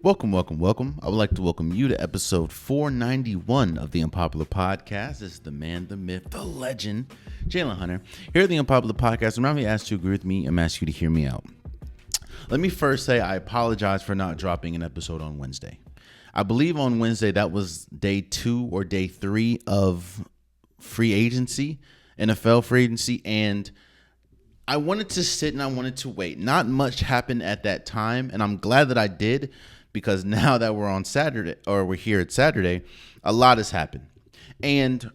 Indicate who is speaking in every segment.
Speaker 1: Welcome. I would like to welcome you to episode 491 of the Unpopular Podcast. This is the man, the myth, the legend, Jalen Hunter. Here at the Unpopular Podcast, I'm not going to ask you to agree with me. I'm asking you to hear me out. Let me first say I apologize for not dropping an episode on Wednesday. I believe on Wednesday that was day 2 or day 3 of free agency, NFL free agency, and I wanted to sit and I wanted to wait. Not much happened at that time, and I'm glad that I did because now that we're on Saturday, or we're here at Saturday, a lot has happened. And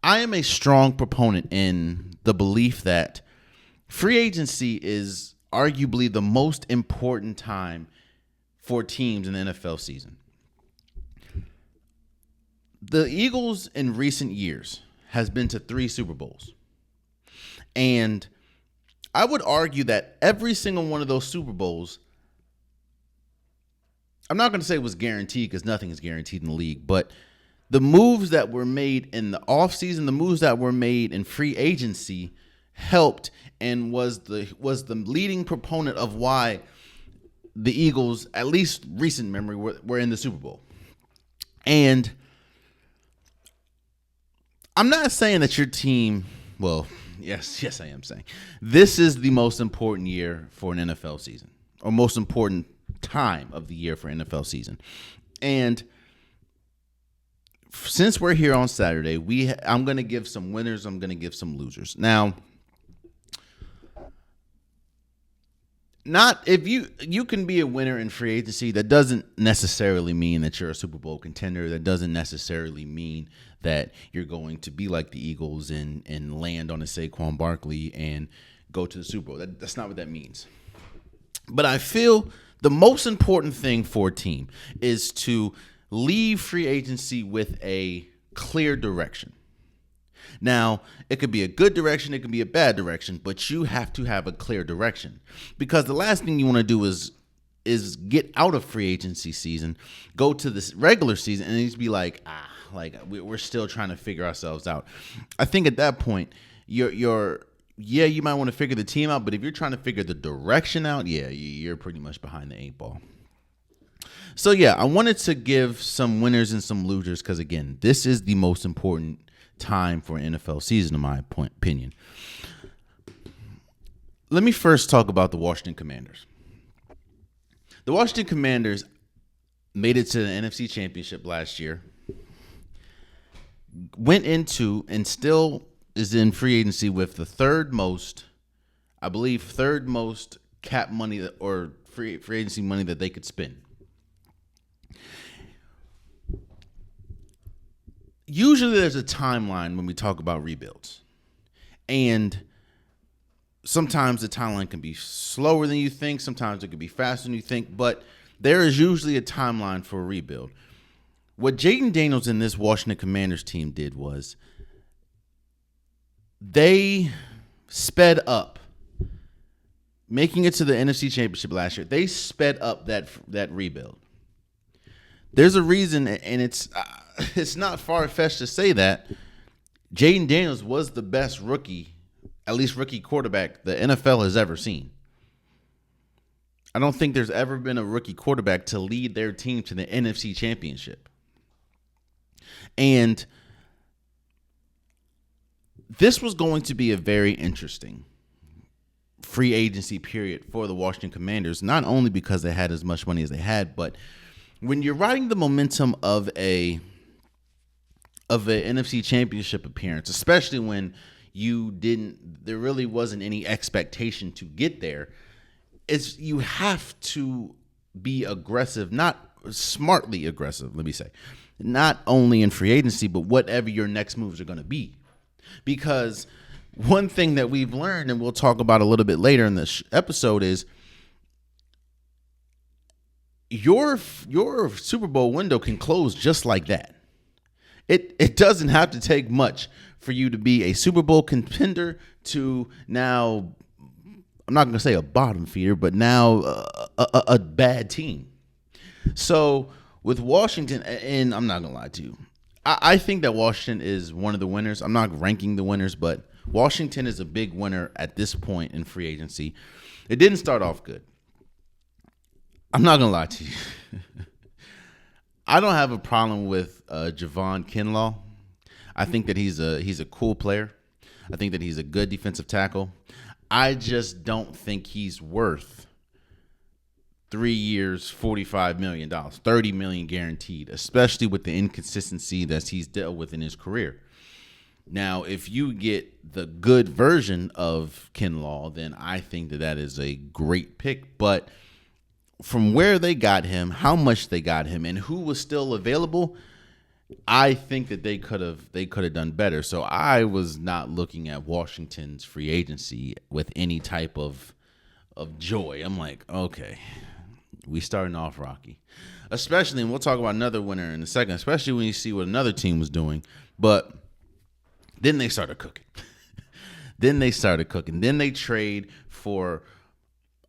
Speaker 1: I am a strong proponent in the belief that free agency is arguably the most important time for teams in the NFL season. The Eagles in recent years has been to 3 Super Bowls. And I would argue that every single one of those Super Bowls, I'm not going to say it was guaranteed because nothing is guaranteed in the league, but the moves that were made in the offseason, the moves that were made in free agency helped and was the leading proponent of why the Eagles, at least recent memory, were in the Super Bowl. And I'm not saying that your team, well, yes, I am saying this is the most important year for an NFL season, or most important time of the year for NFL season. And since we're here on Saturday, I'm going to give some winners, I'm going to give some losers. Now, not if you can be a winner in free agency, that doesn't necessarily mean that you're a Super Bowl contender. That doesn't necessarily mean that you're going to be like the Eagles and land on a Saquon Barkley and go to the Super Bowl. That's not what that means. But I feel the most important thing for a team is to leave free agency with a clear direction. Now, it could be a good direction, it could be a bad direction, but you have to have a clear direction. Because the last thing you want to do is get out of free agency season, go to this regular season, and just be like, we're still trying to figure ourselves out. I think at that point, you might want to figure the team out, but if you're trying to figure the direction out, you're pretty much behind the 8 ball. So I wanted to give some winners and some losers because, again, this is the most important time for an NFL season, in my opinion. Let me first talk about the Washington Commanders. The Washington Commanders made it to the NFC Championship last year, went into and still is in free agency with the third most cap money or free agency money that they could spend. Usually there's a timeline when we talk about rebuilds. And sometimes the timeline can be slower than you think. Sometimes it could be faster than you think. But there is usually a timeline for a rebuild. What Jaden Daniels and this Washington Commanders team did was they sped up making it to the NFC Championship last year. They sped up that rebuild. There's a reason, and it's not far-fetched to say that Jaden Daniels was the best rookie, at least rookie quarterback, the NFL has ever seen. I don't think there's ever been a rookie quarterback to lead their team to the NFC Championship. And this was going to be a very interesting free agency period for the Washington Commanders, not only because they had as much money as they had, but when you're riding the momentum of an NFC Championship appearance, especially when there really wasn't any expectation to get there, you have to be aggressive, not smartly aggressive, let me say, not only in free agency, but whatever your next moves are going to be. Because one thing that we've learned, and we'll talk about a little bit later in this episode, is your Super Bowl window can close just like that. It doesn't have to take much for you to be a Super Bowl contender to now, I'm not going to say a bottom feeder, but now a bad team. So with Washington, and I'm not going to lie to you, I think that Washington is one of the winners. I'm not ranking the winners, but Washington is a big winner at this point in free agency. It didn't start off good. I'm not going to lie to you. I don't have a problem with Javon Kinlaw. I think that he's a cool player. I think that he's a good defensive tackle. I just don't think he's worth 3 years, $45 million, $30 million guaranteed, especially with the inconsistency that he's dealt with in his career. Now, if you get the good version of Kinlaw, then I think that is a great pick. But from where they got him, how much they got him, and who was still available, I think that they could have done better. So I was not looking at Washington's free agency with any type of joy. I'm like, okay, we starting off rocky. Especially, and we'll talk about another winner in a second, especially when you see what another team was doing. But then they started cooking. Then they trade for,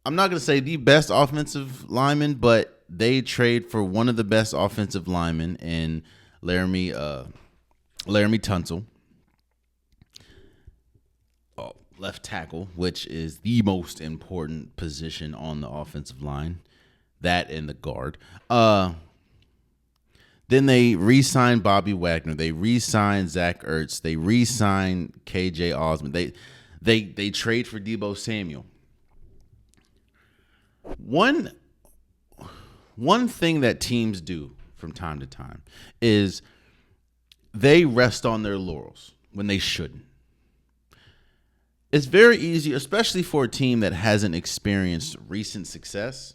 Speaker 1: I'm not going to say the best offensive lineman, but they trade for one of the best offensive linemen in Laramie Tunsil, left tackle, which is the most important position on the offensive line, that and the guard. Then they re-signed Bobby Wagner. They re-signed Zach Ertz. They re-signed KJ Osmond. They trade for Thibodeau Samuel. One thing that teams do from time to time is they rest on their laurels when they shouldn't. It's very easy, especially for a team that hasn't experienced recent success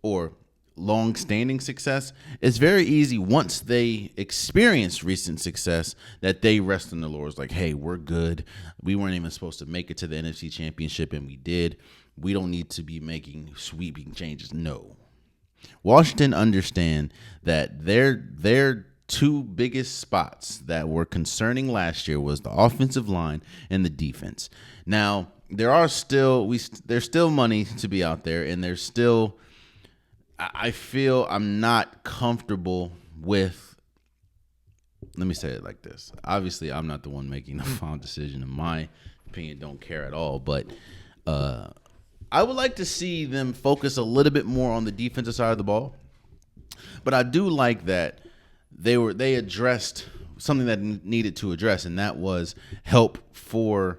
Speaker 1: or long-standing success. It's very easy once they experience recent success that they rest on their laurels like, hey, we're good. We weren't even supposed to make it to the NFC Championship, and we did. We don't need to be making sweeping changes. No. Washington understand that their two biggest spots that were concerning last year was the offensive line and the defense. Now, there's still money to be out there, and there's still, I feel I'm not comfortable with, let me say it like this. Obviously, I'm not the one making the final decision. In my opinion, don't care at all, but I would like to see them focus a little bit more on the defensive side of the ball. But I do like that they addressed something that needed to address, and that was help for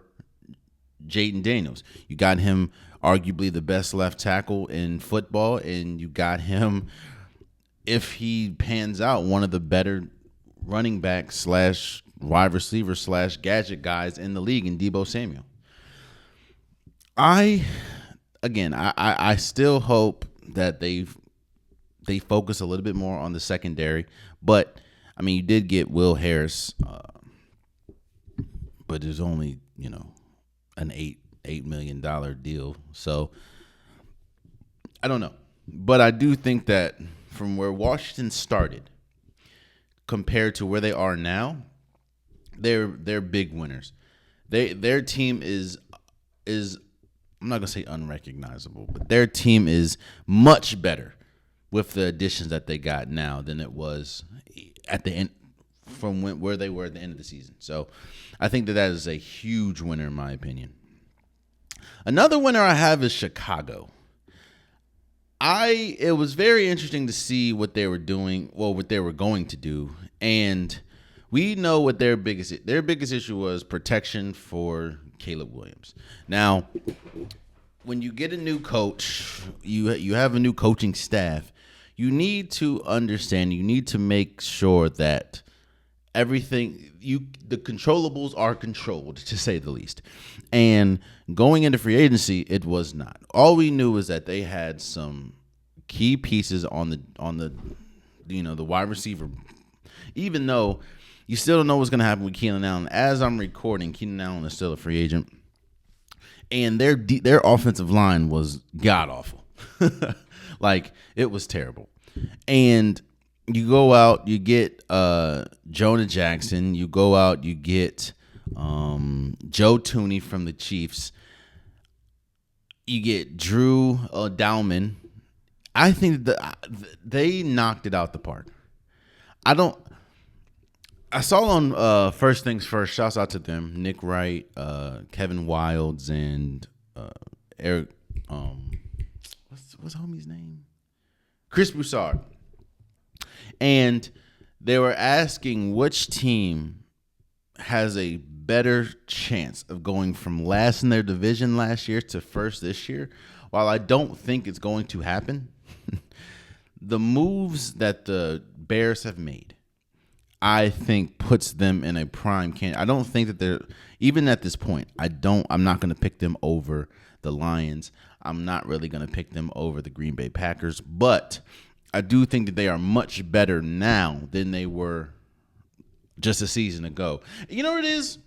Speaker 1: Jaden Daniels. You got him arguably the best left tackle in football, and you got him, if he pans out, one of the better running back / wide receiver / gadget guys in the league in Thibodeau Samuel. I still hope that they focus a little bit more on the secondary, but I mean, you did get Will Harris, but there's only an $8 million deal, so I don't know. But I do think that from where Washington started compared to where they are now, they're big winners. Their team is I'm not going to say unrecognizable, but their team is much better with the additions that they got now than it was at the end from where they were at the end of the season. So I think that is a huge winner in my opinion. Another winner I have is Chicago. It was very interesting to see what they were doing, what they were going to do, and we know what their biggest issue was: protection for Caleb Williams. Now, when you get a new coach, you have a new coaching staff, you need to understand, you need to make sure that the controllables are controlled, to say the least. And going into free agency, it was not. All we knew was that they had some key pieces on the the wide receiver, even though you still don't know what's going to happen with Keenan Allen. As I'm recording, Keenan Allen is still a free agent, and their offensive line was god awful. Like, it was terrible. And you go out, you get Jonah Jackson. You go out, you get Joe Tooney from the Chiefs. You get Drew Dalman. I think that they knocked it out the park. I saw on First Things First, shouts out to them, Nick Wright, Kevin Wilds, and Eric, what's homie's name? Chris Broussard. And they were asking which team has a better chance of going from last in their division last year to first this year. While I don't think it's going to happen, the moves that the Bears have made, I think puts them in a prime candidate. I don't think that they're, even at this point, I'm not going to pick them over the Lions. I'm not really going to pick them over the Green Bay Packers, but I do think that they are much better now than they were just a season ago. You know what it is?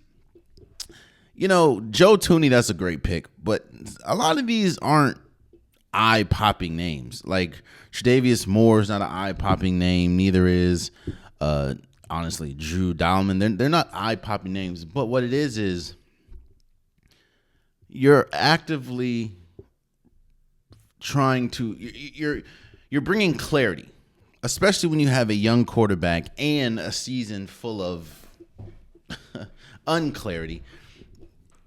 Speaker 1: Joe Thuney, that's a great pick, but a lot of these aren't eye-popping names. Like Tre'Davious Moore is not an eye-popping name. Neither is, honestly, Drew Dalman. They're not eye-popping names, but what it is you're actively trying to you're bringing clarity, especially when you have a young quarterback and a season full of unclarity.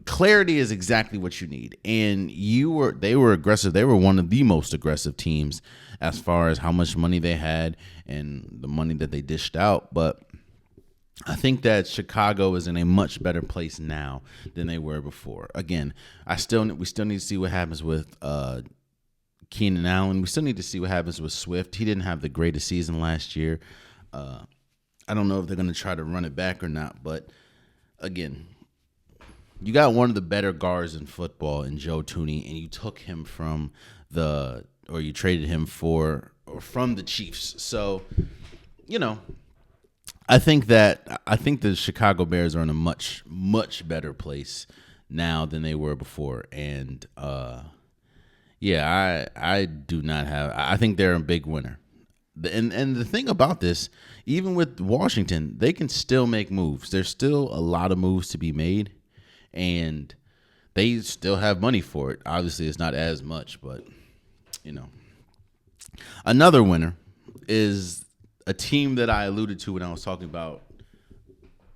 Speaker 1: Clarity is exactly what you need. And they were aggressive. They were one of the most aggressive teams as far as how much money they had and the money that they dished out. But I think that Chicago is in a much better place now than they were before. Again, we still need to see what happens with Keenan Allen. We still need to see what happens with Swift. He didn't have the greatest season last year. I don't know if they're going to try to run it back or not. But again, you got one of the better guards in football in Joe Thuney, and you took him from you traded him from the Chiefs. So, I think the Chicago Bears are in a much, much better place now than they were before. And I do not have. I think they're a big winner. And the thing about this, even with Washington, they can still make moves. There's still a lot of moves to be made. And they still have money for it. Obviously, it's not as much, but, Another winner is a team that I alluded to when I was talking about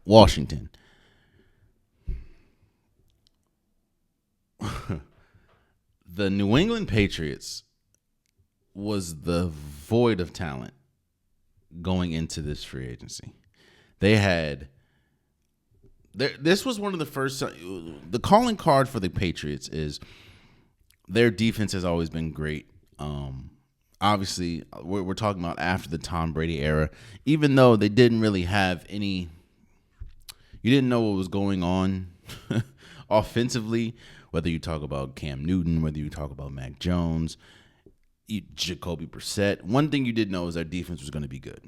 Speaker 1: Washington. The New England Patriots was the void of talent going into this free agency. They had... This was one of the first. The calling card for the Patriots is their defense has always been great. Obviously, we're talking about after the Tom Brady era. Even though they didn't really have any, you didn't know what was going on offensively. Whether you talk about Cam Newton, whether you talk about Mac Jones, Jacoby Brissett. One thing you did know is their defense was going to be good.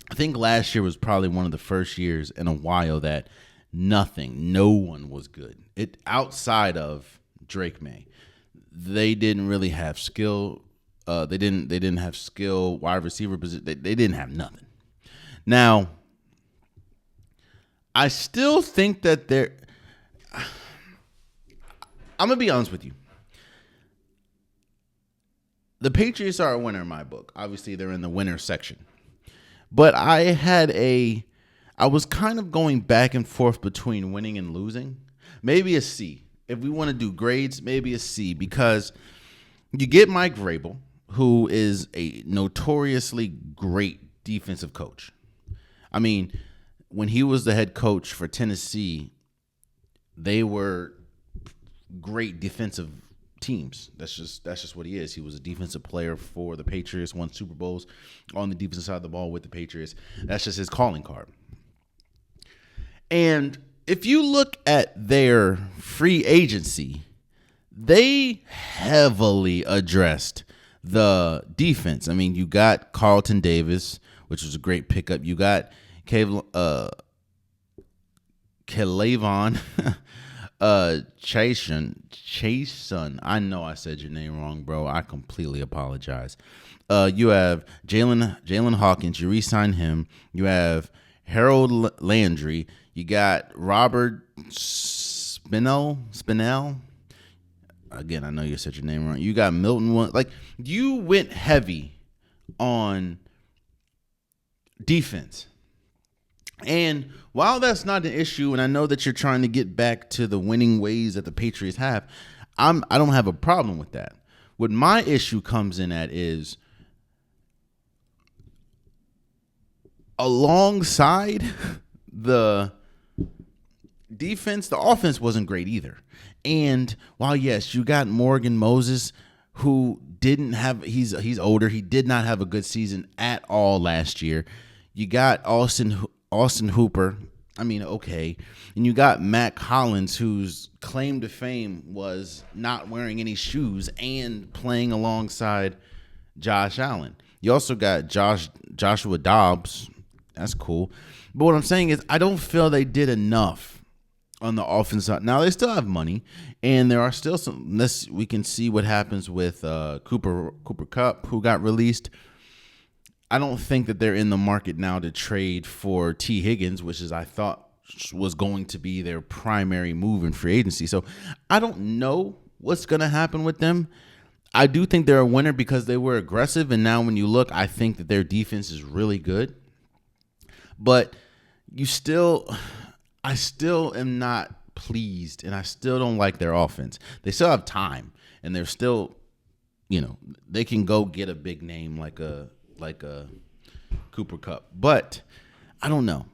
Speaker 1: I think last year was probably one of the first years in a while that no one was good. Outside of Drake May, they didn't really have skill. They didn't have skill wide receiver position. They didn't have nothing. Now, I still think that they're. I'm gonna be honest with you. The Patriots are a winner in my book. Obviously, they're in the winner section. But I was kind of going back and forth between winning and losing. Maybe a C. If we want to do grades, maybe a C. Because you get Mike Vrabel, who is a notoriously great defensive coach. I mean, when he was the head coach for Tennessee, they were great defensive teams. That's just what he is. He was a defensive player for the Patriots, won Super Bowls on the defensive side of the ball with the Patriots. That's just his calling card. And if you look at their free agency, they heavily addressed the defense. I mean, you got Carlton Davis, which was a great pickup. You got Kalavon Chason. I know I said your name wrong, bro. I completely apologize. You have Jalen Hawkins. You re-signed him. You have Harold Landry. You got Robert Spinell. Again, I know you said your name wrong. You got Milton. You went heavy on defense. And while that's not an issue, and I know that you're trying to get back to the winning ways that the Patriots have, I don't have a problem with that. What my issue comes in at is alongside the defense, the offense wasn't great either. And while, yes, you got Morgan Moses, who didn't have, he's older. He did not have a good season at all last year. You got Austin Hooper. I mean, okay. And you got Matt Collins, whose claim to fame was not wearing any shoes and playing alongside Josh Allen. You also got Joshua Dobbs. That's cool. But what I'm saying is I don't feel they did enough on the offense side. Now, they still have money, and there are still some. We can see what happens with Cooper Kupp, who got released. I don't think that they're in the market now to trade for T. Higgins, which is I thought was going to be their primary move in free agency. So I don't know what's going to happen with them. I do think they're a winner because they were aggressive, and now when you look, I think that their defense is really good. But I still am not pleased, and I still don't like their offense. They still have time, and they're still, they can go get a big name like a Cooper Kupp. But I don't know.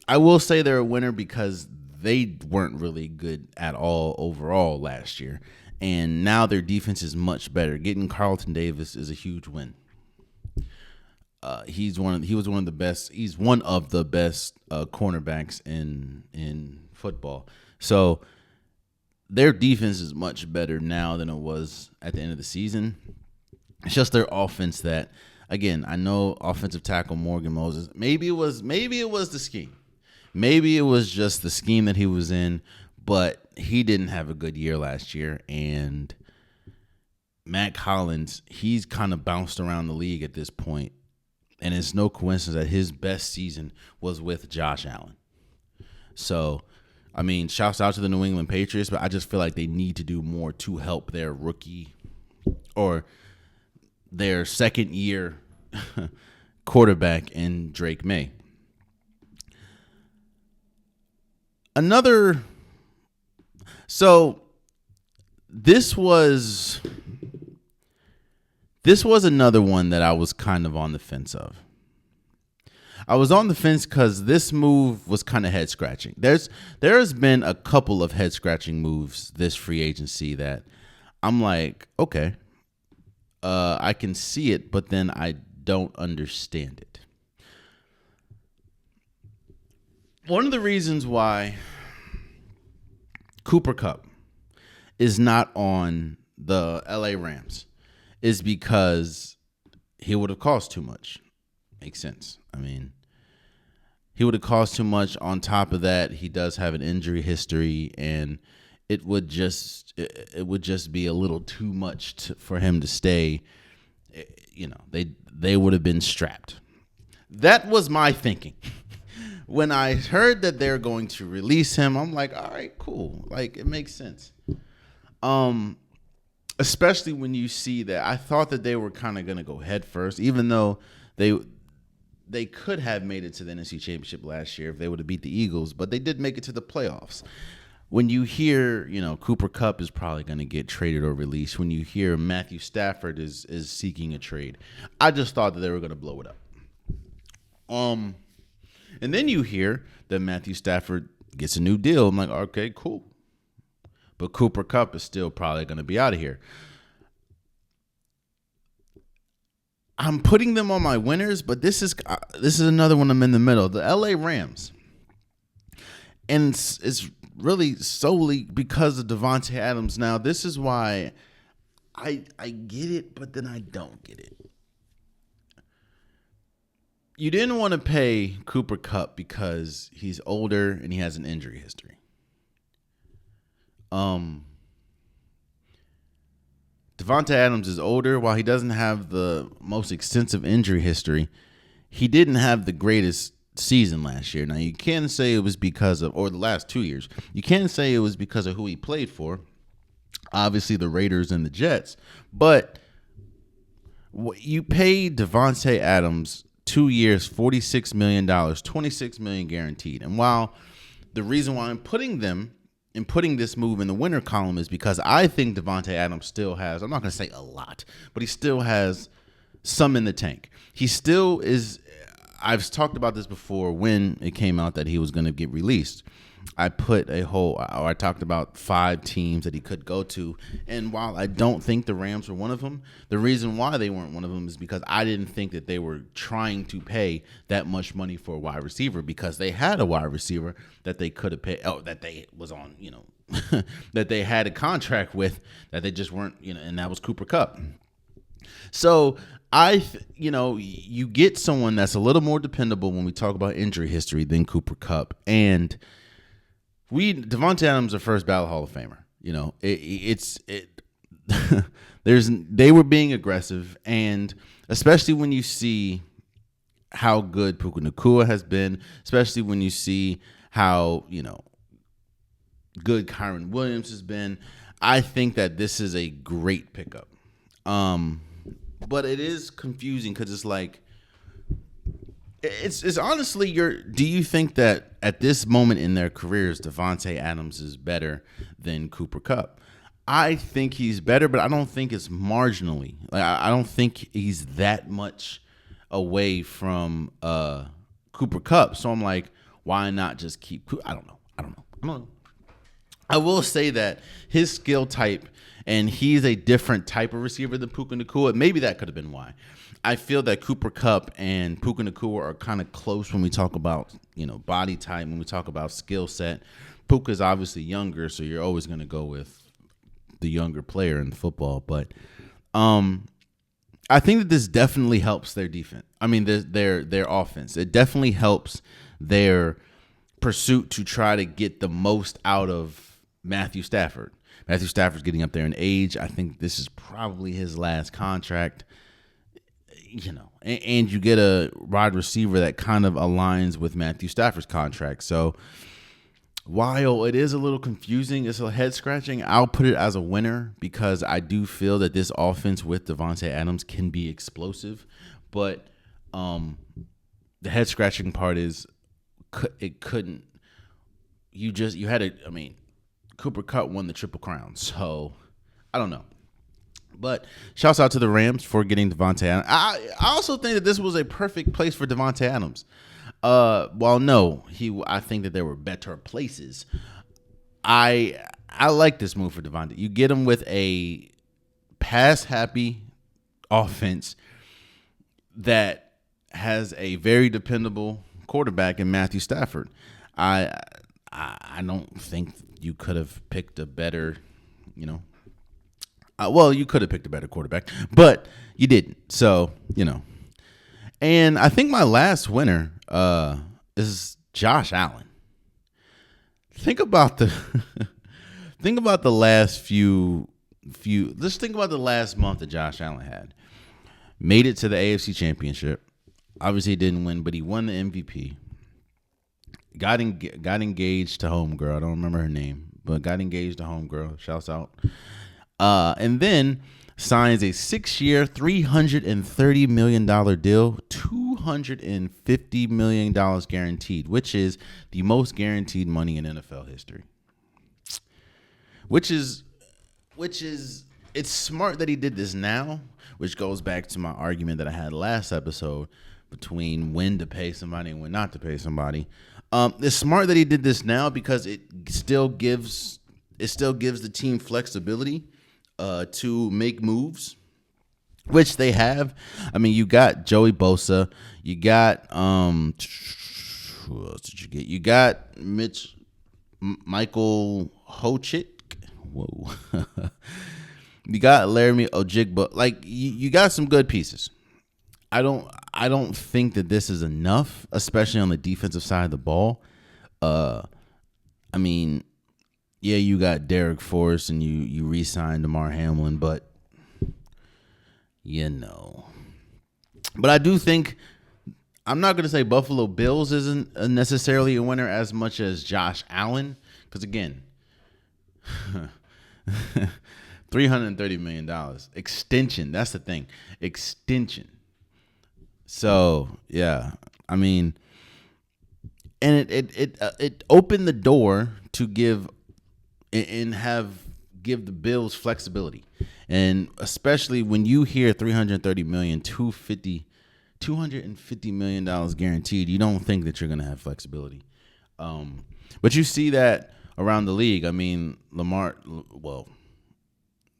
Speaker 1: I will say they're a winner because they weren't really good at all overall last year. And now their defense is much better. Getting Carlton Davis is a huge win. He was one of the best. He's one of the best cornerbacks in football. So their defense is much better now than it was at the end of the season. It's just their offense that, again, I know offensive tackle Morgan Moses. Maybe it was the scheme. Maybe it was just the scheme that he was in, but he didn't have a good year last year. And Matt Collins, he's kind of bounced around the league at this point. And it's no coincidence that his best season was with Josh Allen. So, I mean, shouts out to the New England Patriots, but I just feel like they need to do more to help their rookie or their second year quarterback in Drake May. This was another one that I was kind of on the fence of. I was on the fence because this move was kind of head scratching. There has been a couple of head scratching moves this free agency that I'm like, okay, I can see it, but then I don't understand it. One of the reasons why Cooper Kupp is not on the LA Rams is because he would have cost too much. Makes sense. I mean, he would have cost too much. On top of that, he does have an injury history, and it would just be a little too much for him to stay. They would have been strapped. That was my thinking. When I heard that they're going to release him, I'm like, all right, cool. Like, it makes sense. Especially when you see that I thought that they were kind of going to go head first, even though they could have made it to the NFC Championship last year if they would have beat the Eagles, but they did make it to the playoffs. When you hear, Cooper Kupp is probably going to get traded or released, when you hear Matthew Stafford is seeking a trade, I just thought that they were going to blow it up. And then you hear that Matthew Stafford gets a new deal. I'm like, okay, cool. But Cooper Kupp is still probably going to be out of here. I'm putting them on my winners, but this is another one I'm in the middle. The LA Rams. And it's really solely because of Davante Adams. Now, this is why I get it, but then I don't get it. You didn't want to pay Cooper Kupp because he's older and he has an injury history. Davante Adams is older. While he doesn't have the most extensive injury history, he didn't have the greatest season last year. Now, you can say it was because of, or the last 2 years, you can say it was because of who he played for. Obviously, the Raiders and the Jets. But you paid Davante Adams 2 years, $46 million, $26 million guaranteed. And while the reason why I'm putting this move in the winner column is because I think Davante Adams still has, I'm not going to say a lot, but he still has some in the tank. He still is, I've talked about this before when it came out that he was going to get released. I talked about 5 teams that he could go to. And while I don't think the Rams were one of them, the reason why they weren't one of them is because I didn't think that they were trying to pay that much money for a wide receiver, because they had a wide receiver that they could have paid, that they was on, that they had a contract with, that they just weren't, and that was Cooper Kupp. So you get someone that's a little more dependable when we talk about injury history than Cooper Kupp. And Davante Adams is a first ballot Hall of Famer. They were being aggressive, and especially when you see how good Puka Nacua has been, especially when you see how good Kyron Williams has been, I think that this is a great pickup. But it is confusing because it's like, it's honestly do you think that at this moment in their careers, Davante Adams is better than Cooper Kupp? I think he's better, but I don't think it's marginally. Like, I don't think he's that much away from Cooper Kupp. So I'm like, why not just keep? I don't know. I will say that his skill type, and he's a different type of receiver than Puka Nacua. Maybe that could have been why. I feel that Cooper Kupp and Puka Nacua are kind of close when we talk about, body type, when we talk about skill set. Puka's obviously younger, so you're always going to go with the younger player in football. But I think that this definitely helps their defense. I mean, their offense. It definitely helps their pursuit to try to get the most out of Matthew Stafford. Matthew Stafford's getting up there in age. I think this is probably his last contract. And you get a wide receiver that kind of aligns with Matthew Stafford's contract. So while it is a little confusing, it's a head scratching, I'll put it as a winner, because I do feel that this offense with Davante Adams can be explosive. But the head scratching part is it couldn't. Cooper Kupp won the Triple Crown. So I don't know. But shouts out to the Rams for getting Davante Adams. I also think that this was a perfect place for Davante Adams. I think that there were better places. I like this move for Davante. You get him with a pass-happy offense that has a very dependable quarterback in Matthew Stafford. I don't think you could have picked a better, you could have picked a better quarterback, but you didn't. So, And I think my last winner is Josh Allen. Think about the last few. Let's think about the last month that Josh Allen had. Made it to the AFC Championship. Obviously, he didn't win, but he won the MVP. Got engaged to homegirl. I don't remember her name, but got engaged to homegirl. Shouts out. And then signs a 6-year, $330 million deal, $250 million guaranteed, which is the most guaranteed money in NFL history. Which is, it's smart that he did this now, which goes back to my argument that I had last episode between when to pay somebody and when not to pay somebody. It's smart that he did this now because it still gives the team flexibility to make moves, which they have. I mean, you got Joey Bosa, you got who else did you get? You got Michael Hochik. Whoa. You got Laramie Ojigba. Like, you got some good pieces. I don't think that this is enough, especially on the defensive side of the ball. I mean, yeah, you got Derek Forrest and you re-signed Damar Hamlin, but But I do think, I'm not going to say Buffalo Bills isn't necessarily a winner as much as Josh Allen, because again, $330 million. Extension, that's the thing. Extension. So, yeah, I mean, and it opened the door to give the Bills flexibility. And especially when you hear $330 million, $250 $250 million guaranteed. You don't think that you're going to have flexibility. But you see that around the league. I mean, Lamar, well,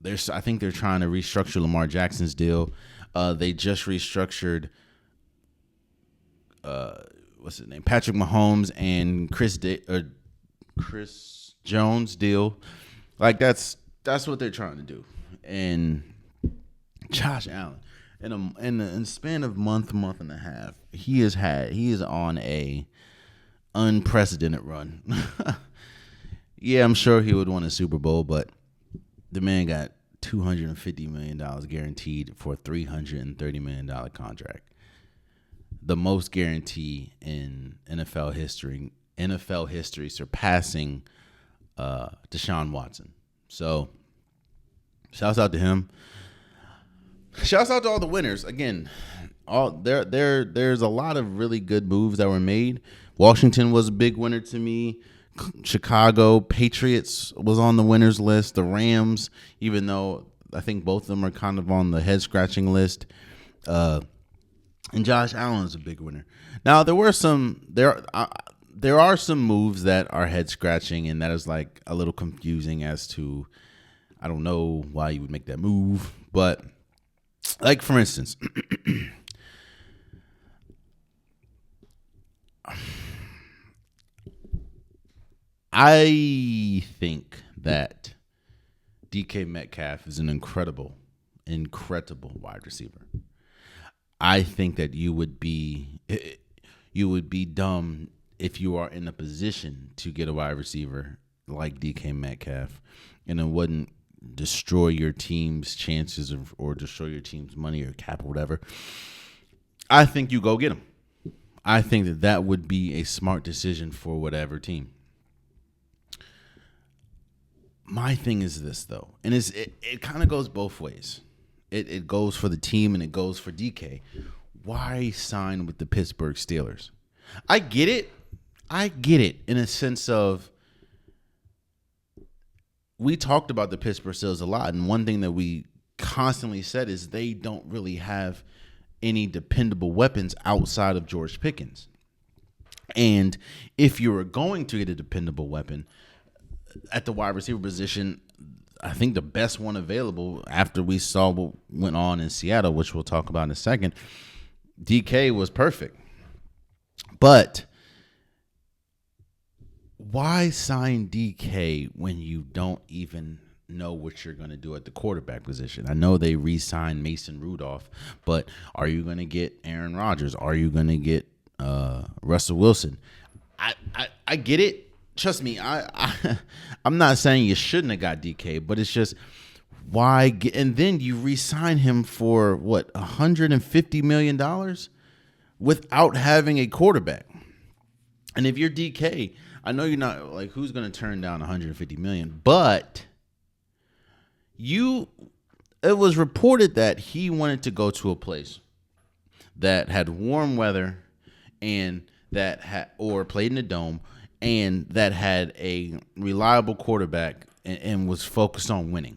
Speaker 1: I think they're trying to restructure Lamar Jackson's deal. They just restructured what's his name? Patrick Mahomes and Chris Jones deal. Like that's what they're trying to do. And Josh Allen, in the span of month and a half, he is on a unprecedented run. Yeah, I'm sure he would win a Super Bowl, but the man got $250 million guaranteed for a $330 million contract. The most guarantee in NFL history surpassing Deshaun Watson. So, shouts out to him. Shouts out to all the winners. Again, there's a lot of really good moves that were made. Washington was a big winner to me. Chicago, Patriots was on the winners list. The Rams, even though I think both of them are kind of on the head-scratching list. And Josh Allen is a big winner. Now, there are some moves that are head-scratching, and that is like a little confusing as to, I don't know why you would make that move. But, like, for instance, I think that DK Metcalf is an incredible wide receiver. I think that you would be dumb if you are in a position to get a wide receiver like DK Metcalf, and it wouldn't destroy your team's chances or destroy your team's money or cap or whatever. I think you go get him. I think that would be a smart decision for whatever team. My thing is this, though, and it kind of goes both ways. It goes for the team and it goes for DK. Why sign with the Pittsburgh Steelers? I get it in a sense of, we talked about the Pittsburgh Steelers a lot, and one thing that we constantly said is they don't really have any dependable weapons outside of George Pickens. And if you were going to get a dependable weapon at the wide receiver position, I think the best one available after we saw what went on in Seattle, which we'll talk about in a second, DK was perfect. But why sign DK when you don't even know what you're going to do at the quarterback position? I know they re-signed Mason Rudolph, but are you going to get Aaron Rodgers? Are you going to get Russell Wilson? I get it. Trust me, I'm not saying you shouldn't have got DK, but it's just why and then you re-sign him for what, $150 million without having a quarterback. And if you're DK, I know you're not like, who's going to turn down $150 million, but it was reported that he wanted to go to a place that had warm weather and or played in a dome, and that had a reliable quarterback and was focused on winning.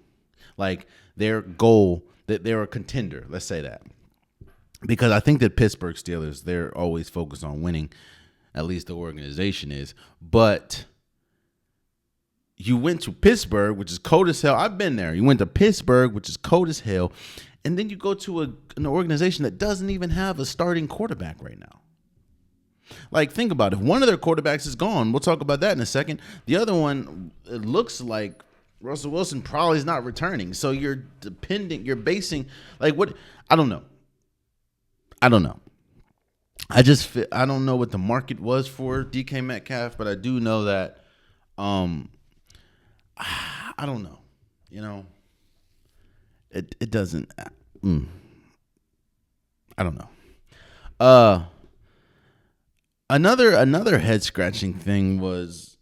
Speaker 1: Like their goal, that they're a contender, let's say that. Because I think that Pittsburgh Steelers, they're always focused on winning, at least the organization is. But you went to Pittsburgh, which is cold as hell. I've been there. You went to Pittsburgh, which is cold as hell. And then you go to an organization that doesn't even have a starting quarterback right now. Like, think about it. One of their quarterbacks is gone. We'll talk about that in a second. The other one, it looks like Russell Wilson probably is not returning. So you're basing, like, what? I don't know. I don't know what the market was for DK Metcalf, but I do know that, I don't know. You know, it doesn't, I don't know. Another head scratching thing was,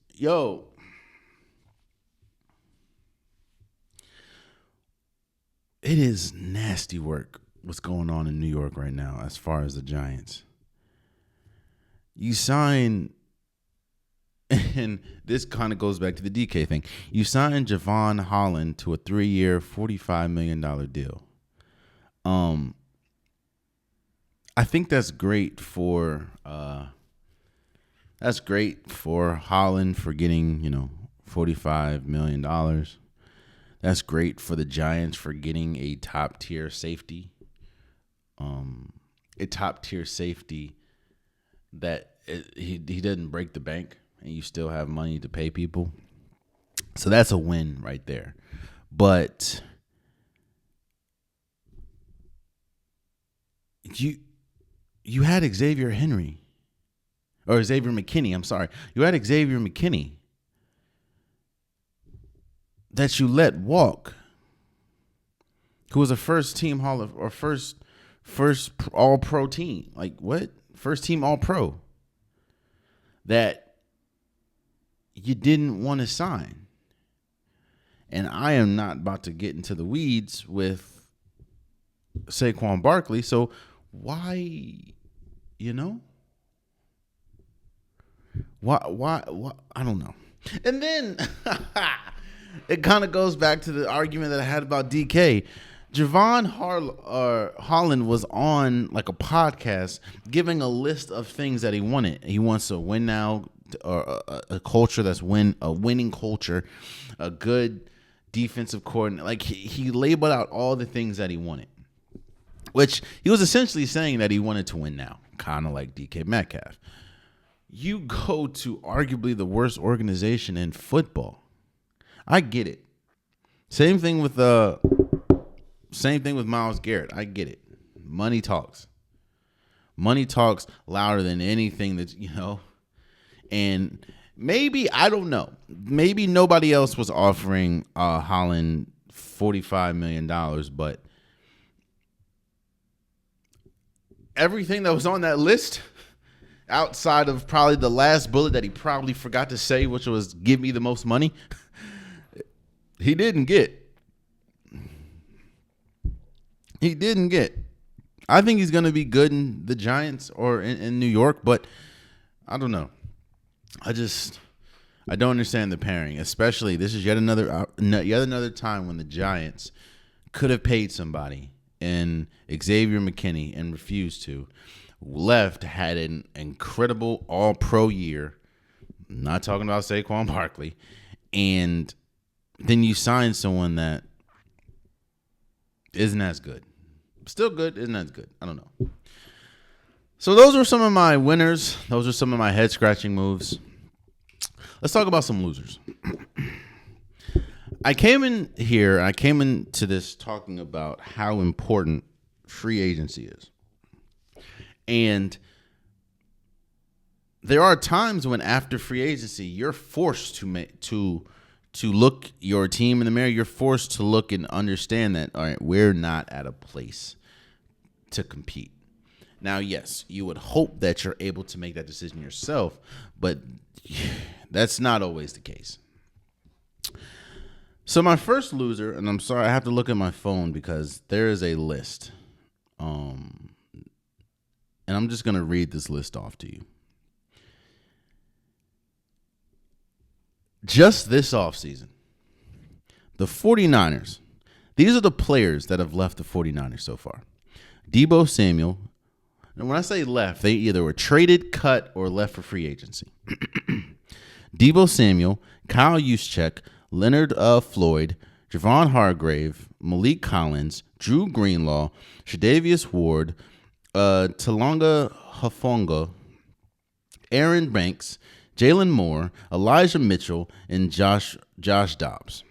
Speaker 1: it is nasty work what's going on in New York right now as far as the Giants. You sign, and this kind of goes back to the DK thing. You sign Javon Holland to a 3-year, $45 million deal. I think that's great for Holland for getting, $45 million. That's great for the Giants for getting a top tier safety. A top tier safety that he doesn't break the bank and you still have money to pay people. So that's a win right there. But you had Xavier McKinney. I'm sorry. You had Xavier McKinney that you let walk, who was a first team first all pro team. Like what? First team all pro that you didn't want to sign. And I am not about to get into the weeds with Saquon Barkley. So why, why, I don't know. And then it kind of goes back to the argument that I had about DK. Javon Holland was on like a podcast giving a list of things that he wanted. He wants to win now, or a culture that's a winning culture, a good defensive coordinator. Like he labeled out all the things that he wanted, which he was essentially saying that he wanted to win now, kind of like DK Metcalf. You go to arguably the worst organization in football. I get it. Same thing with Myles Garrett. I get it. Money talks. Money talks louder than anything that, and maybe, I don't know, maybe nobody else was offering Holland $45 million, but everything that was on that list, outside of probably the last bullet that he probably forgot to say, which was give me the most money, he didn't get. I think he's going to be good in the Giants or in New York, but I don't know. I don't understand the pairing, especially this is yet another time when the Giants could have paid somebody and Xavier McKinney and refused to. Left, had an incredible all-pro year. I'm not talking about Saquon Barkley. And then you sign someone that isn't as good. Still good, isn't as good. I don't know. So those are some of my winners. Those are some of my head-scratching moves. Let's talk about some losers. I came into this talking about how important free agency is. And there are times when after free agency, you're forced to look your team in the mirror. You're forced to look and understand that, all right, we're not at a place to compete. Now, yes, you would hope that you're able to make that decision yourself, but that's not always the case. So my first loser, and I'm sorry, I have to look at my phone because there is a list. And I'm just going to read this list off to you. Just this offseason, the 49ers, these are the players that have left the 49ers so far. Deebo Samuel, and when I say left, they either were traded, cut, or left for free agency. Deebo Samuel, Kyle Juszczyk, Leonard Floyd, Javon Hargrave, Malik Collins, Drew Greenlaw, Tre'Davious Ward, Talonga Hufanga, Aaron Banks, Jalen Moore, Elijah Mitchell, and Josh Dobbs.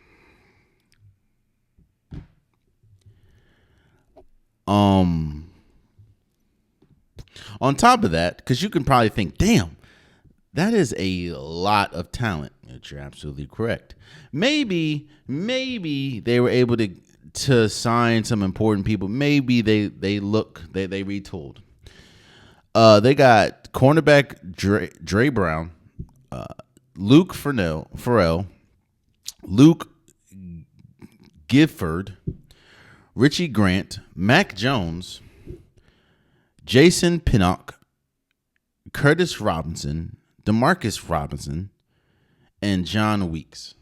Speaker 1: On top of that, because you can probably think, damn, that is a lot of talent. You're absolutely correct. Maybe they were able to sign some important people. Maybe they retooled. They got cornerback Dre Brown, Luke Farrell, Luke Gifford, Richie Grant, Mac Jones, Jason Pinnock, Curtis Robinson, Demarcus Robinson, and John Weeks.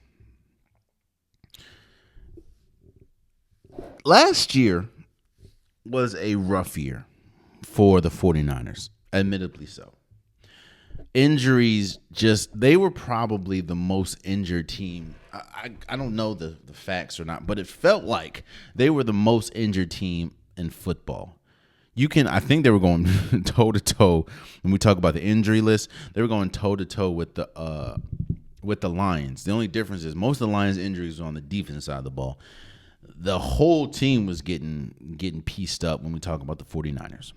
Speaker 1: Last year was a rough year for the 49ers, admittedly so. Injuries they were probably the most injured team. I don't know the facts or not, but it felt like they were the most injured team in football. I think they were going toe to toe when we talk about the injury list. They were going toe to toe with the Lions. The only difference is most of the Lions' injuries were on the defense side of the ball. The whole team was getting pieced up when we talk about the 49ers.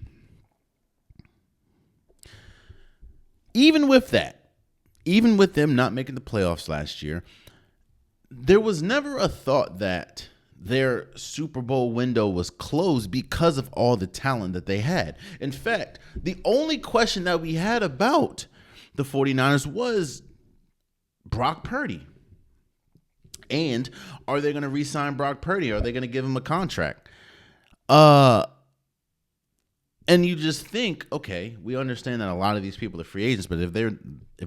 Speaker 1: Even with that, even with them not making the playoffs last year, there was never a thought that their Super Bowl window was closed because of all the talent that they had. In fact, the only question that we had about the 49ers was Brock Purdy. And are they going to re-sign Brock Purdy? Are they going to give him a contract? And you just think, okay, we understand that a lot of these people are free agents, but if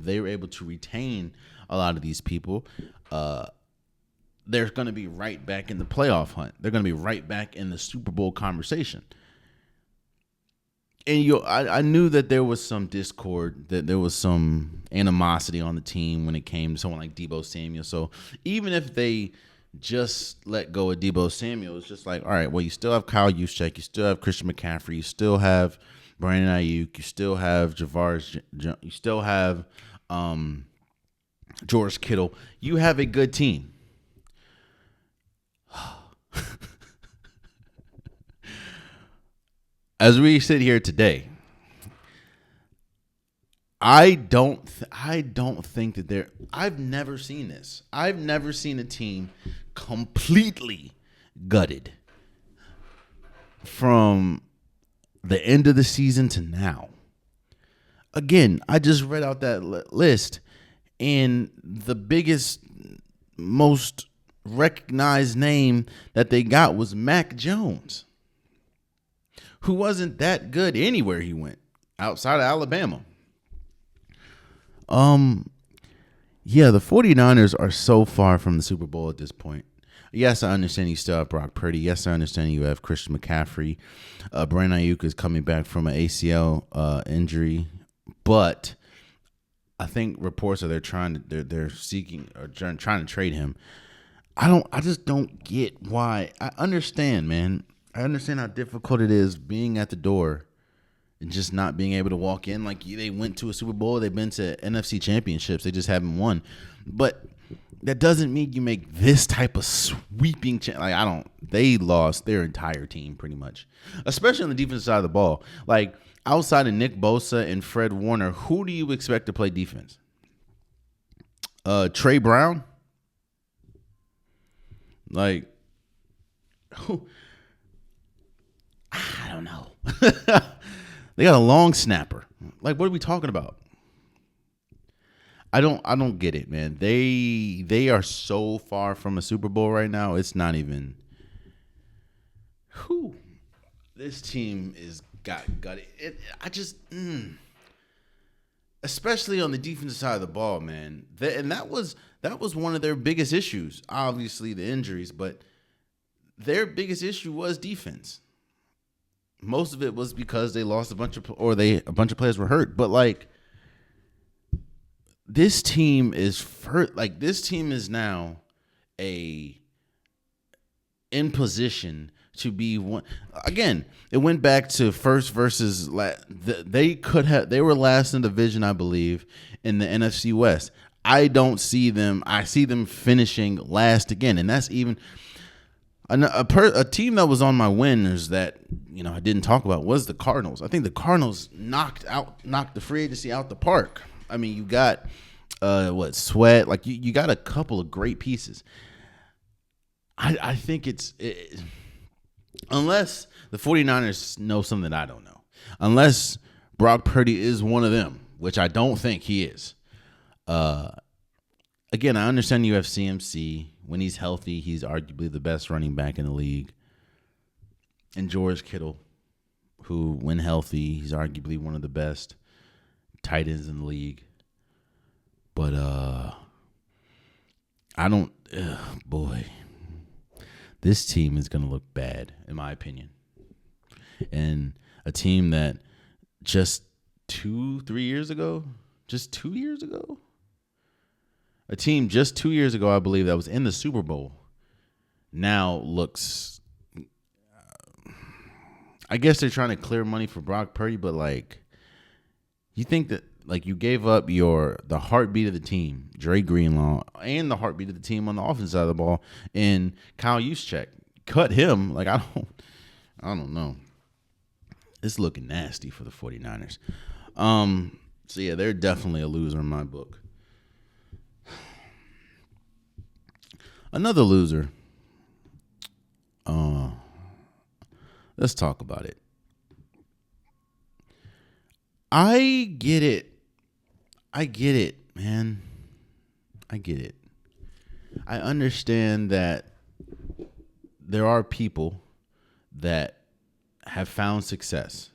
Speaker 1: they were able to retain a lot of these people, they're going to be right back in the playoff hunt. They're going to be right back in the Super Bowl conversation. And I knew that there was some discord, that there was some animosity on the team when it came to someone like Deebo Samuel. So even if they just let go of Deebo Samuel, it's just like, all right, well, you still have Kyle Juszczyk, you still have Christian McCaffrey, you still have Brandon Ayuk, you still have Charvarius, you still have George Kittle. You have a good team. As we sit here today, I don't think that I've never seen this. I've never seen a team completely gutted from the end of the season to now. Again, I just read out that list, and the biggest, most recognized name that they got was Mac Jones, who wasn't that good anywhere he went outside of Alabama. Yeah, the 49ers are so far from the Super Bowl at this point. Yes, I understand you still have Brock Purdy. Yes, I understand you have Christian McCaffrey. Brandon Ayuk is coming back from an ACL injury, but I think reports are they're seeking or trying to trade him. I just don't get why. I understand, man. I understand how difficult it is being at the door and just not being able to walk in. Like, they went to a Super Bowl, they've been to NFC championships, they just haven't won. But that doesn't mean you make this type of sweeping they lost their entire team pretty much, especially on the defensive side of the ball. Like, outside of Nick Bosa and Fred Warner, who do you expect to play defense? Trey Brown? Like, who? I don't know. They got a long snapper. Like, what are we talking about? I don't get it, man. They are so far from a Super Bowl right now. It's not even. This team is got it. Especially on the defensive side of the ball, man. And that was one of their biggest issues. Obviously, the injuries, but their biggest issue was defense. Most of it was because they lost a bunch of players were hurt. But like, this team is now in position to be one again. It went back to first versus last. They were last in the division, I believe, in the NFC West. I see them finishing last again, and that's even. A team that was on my winners that I didn't talk about was the Cardinals. I think the Cardinals knocked the free agency out the park. I mean, you got Sweat, like you got a couple of great pieces. I think unless the 49ers know something that I don't know, unless Brock Purdy is one of them, which I don't think he is. Again, I understand you have CMC. When he's healthy, he's arguably the best running back in the league. And George Kittle, who, when healthy, he's arguably one of the best tight ends in the league. But this team is going to look bad, in my opinion. And A team that just 2 years ago, a team just 2 years ago, I believe, that was in the Super Bowl now looks, I guess they're trying to clear money for Brock Purdy, but like, you think that like you gave up the heartbeat of the team, Dre Greenlaw, and the heartbeat of the team on the offense side of the ball, and Kyle Juszczyk. Cut him. Like, I don't know. It's looking nasty for the 49ers. So yeah, they're definitely a loser in my book. Another loser. Let's talk about it. I get it, man. I get it. I understand that there are people that have found success.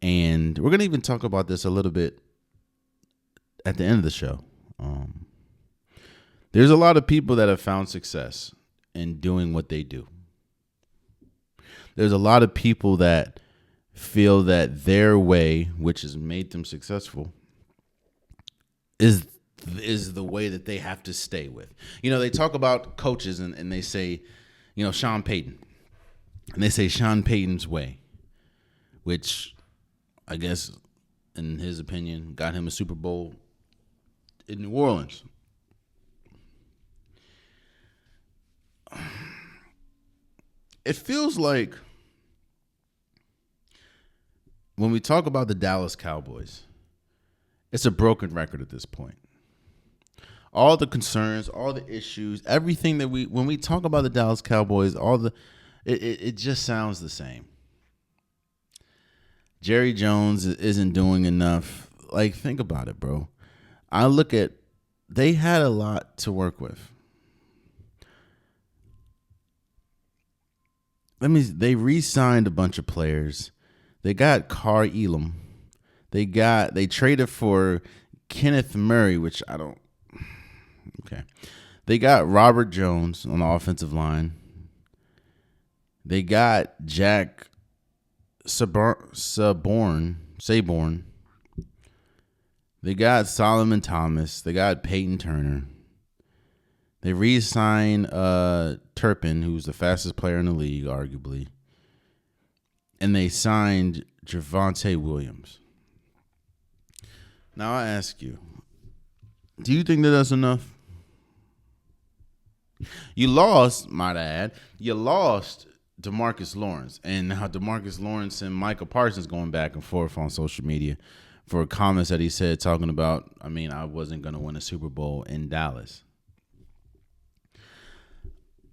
Speaker 1: And we're going to even talk about this a little bit at the end of the show. There's a lot of people that have found success in doing what they do. There's a lot of people that feel that their way, which has made them successful, is the way that they have to stay with. You know, they talk about coaches and they say, you know, Sean Payton. And they say Sean Payton's way, which I guess, in his opinion, got him a Super Bowl in New Orleans. It feels like when we talk about the Dallas Cowboys, it's a broken record at this point. All the concerns, all the issues, everything that when we talk about the Dallas Cowboys, it just sounds the same. Jerry Jones isn't doing enough. Like, think about it, bro. I look at, they had a lot to work with. They re-signed a bunch of players. They got Carr Elam. They traded for Kenneth Murray, which I don't. Okay. They got Robert Jones on the offensive line. They got Jack Saborn. They got Solomon Thomas. They got Peyton Turner. They re-signed Turpin, who's the fastest player in the league, arguably. And they signed Javonte Williams. Now I ask you, do you think that that's enough? You lost, might I add, DeMarcus Lawrence. And now DeMarcus Lawrence and Micah Parsons going back and forth on social media for comments that he said talking about, I wasn't going to win a Super Bowl in Dallas.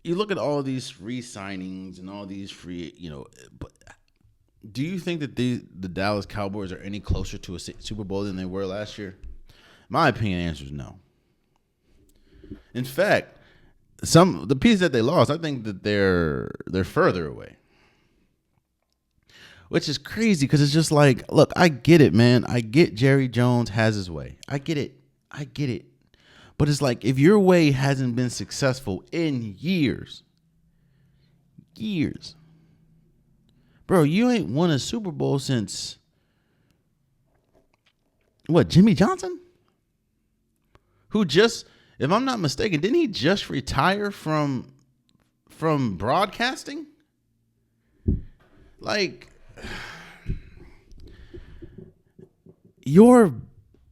Speaker 1: You look at all these re-signings and all these free, but do you think that the Dallas Cowboys are any closer to a Super Bowl than they were last year? My opinion, the answer is no. In fact, the pieces that they lost, I think that they're further away. Which is crazy because it's just like, look, I get it, man. I get Jerry Jones has his way. I get it. But it's like, if your way hasn't been successful in years, bro, you ain't won a Super Bowl since, Jimmy Johnson? Who just, if I'm not mistaken, didn't he just retire from broadcasting? Like, your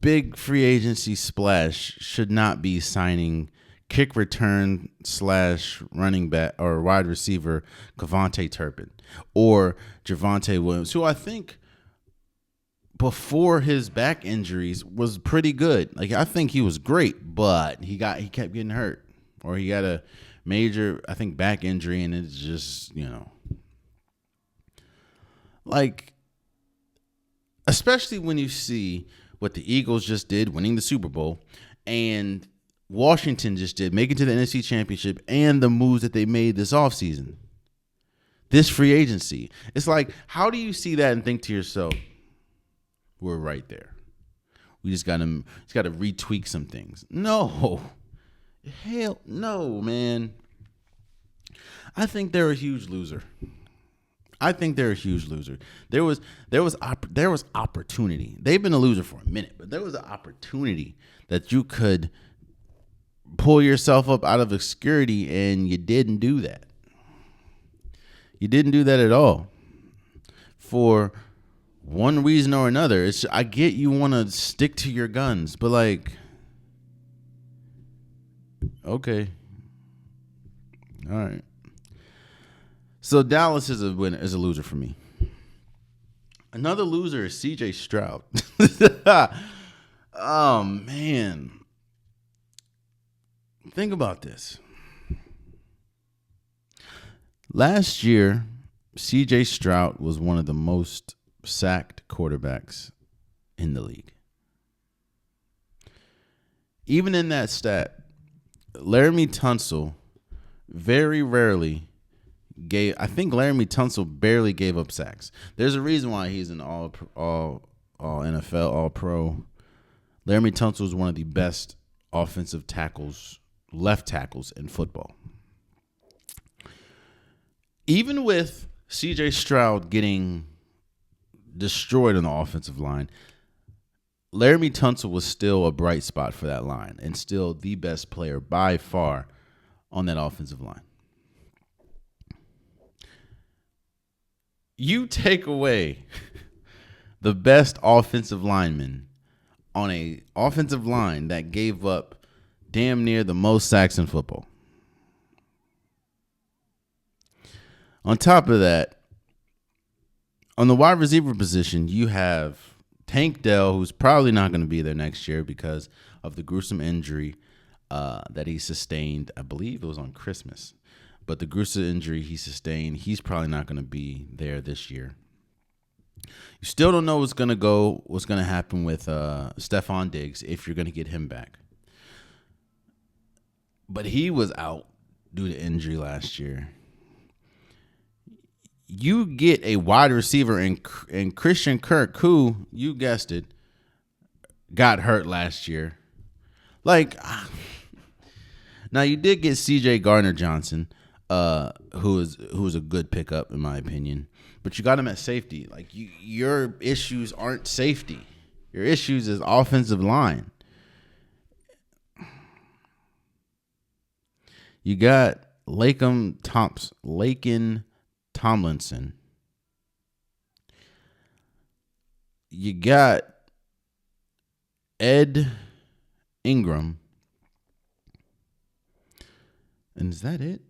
Speaker 1: big free agency splash should not be signing kick return / running back or wide receiver Kevontae Turpin or Javonte Williams, who I think before his back injuries was pretty good. Like, I think he was great, but he kept getting hurt, or he got a major, I think, back injury, and it's just, like, especially when you see what the Eagles just did, winning the Super Bowl, and Washington just did, making it to the NFC Championship, and the moves that they made this offseason, this free agency. It's like, how do you see that and think to yourself, we're right there? We just got to retweak some things. No. Hell no, man. I think they're a huge loser. I think they're a huge loser. There was opportunity. They've been a loser for a minute, but there was an opportunity that you could pull yourself up out of obscurity, and you didn't do that. You didn't do that at all. For one reason or another. I get you want to stick to your guns, but like, okay, all right. So Dallas is a loser for me. Another loser is C.J. Stroud. Oh man, think about this. Last year, C.J. Stroud was one of the most sacked quarterbacks in the league. Even in that stat, Laramie Tunsil very rarely I think Laramie Tunsil barely gave up sacks. There's a reason why he's an all NFL, all pro. Laramie Tunsil is one of the best offensive tackles, left tackles in football. Even with C.J. Stroud getting destroyed on the offensive line, Laramie Tunsil was still a bright spot for that line and still the best player by far on that offensive line. You take away the best offensive lineman on a offensive line that gave up damn near the most sacks in football. On top of that, on the wide receiver position, you have Tank Dell, who's probably not going to be there next year because of the gruesome injury that he sustained. I believe it was on Christmas. But the gruesome injury he sustained, he's probably not going to be there this year. You still don't know what's going to happen with Stephon Diggs if you're going to get him back. But he was out due to injury last year. You get a wide receiver in Christian Kirk, who, you guessed it, got hurt last year. Like, now you did get C.J. Gardner-Johnson, who is a good pickup in my opinion, but you got him at safety. Like, your issues aren't safety. Your issues is offensive line. You got Laken Tomlinson. You got Ed Ingram. And is that it?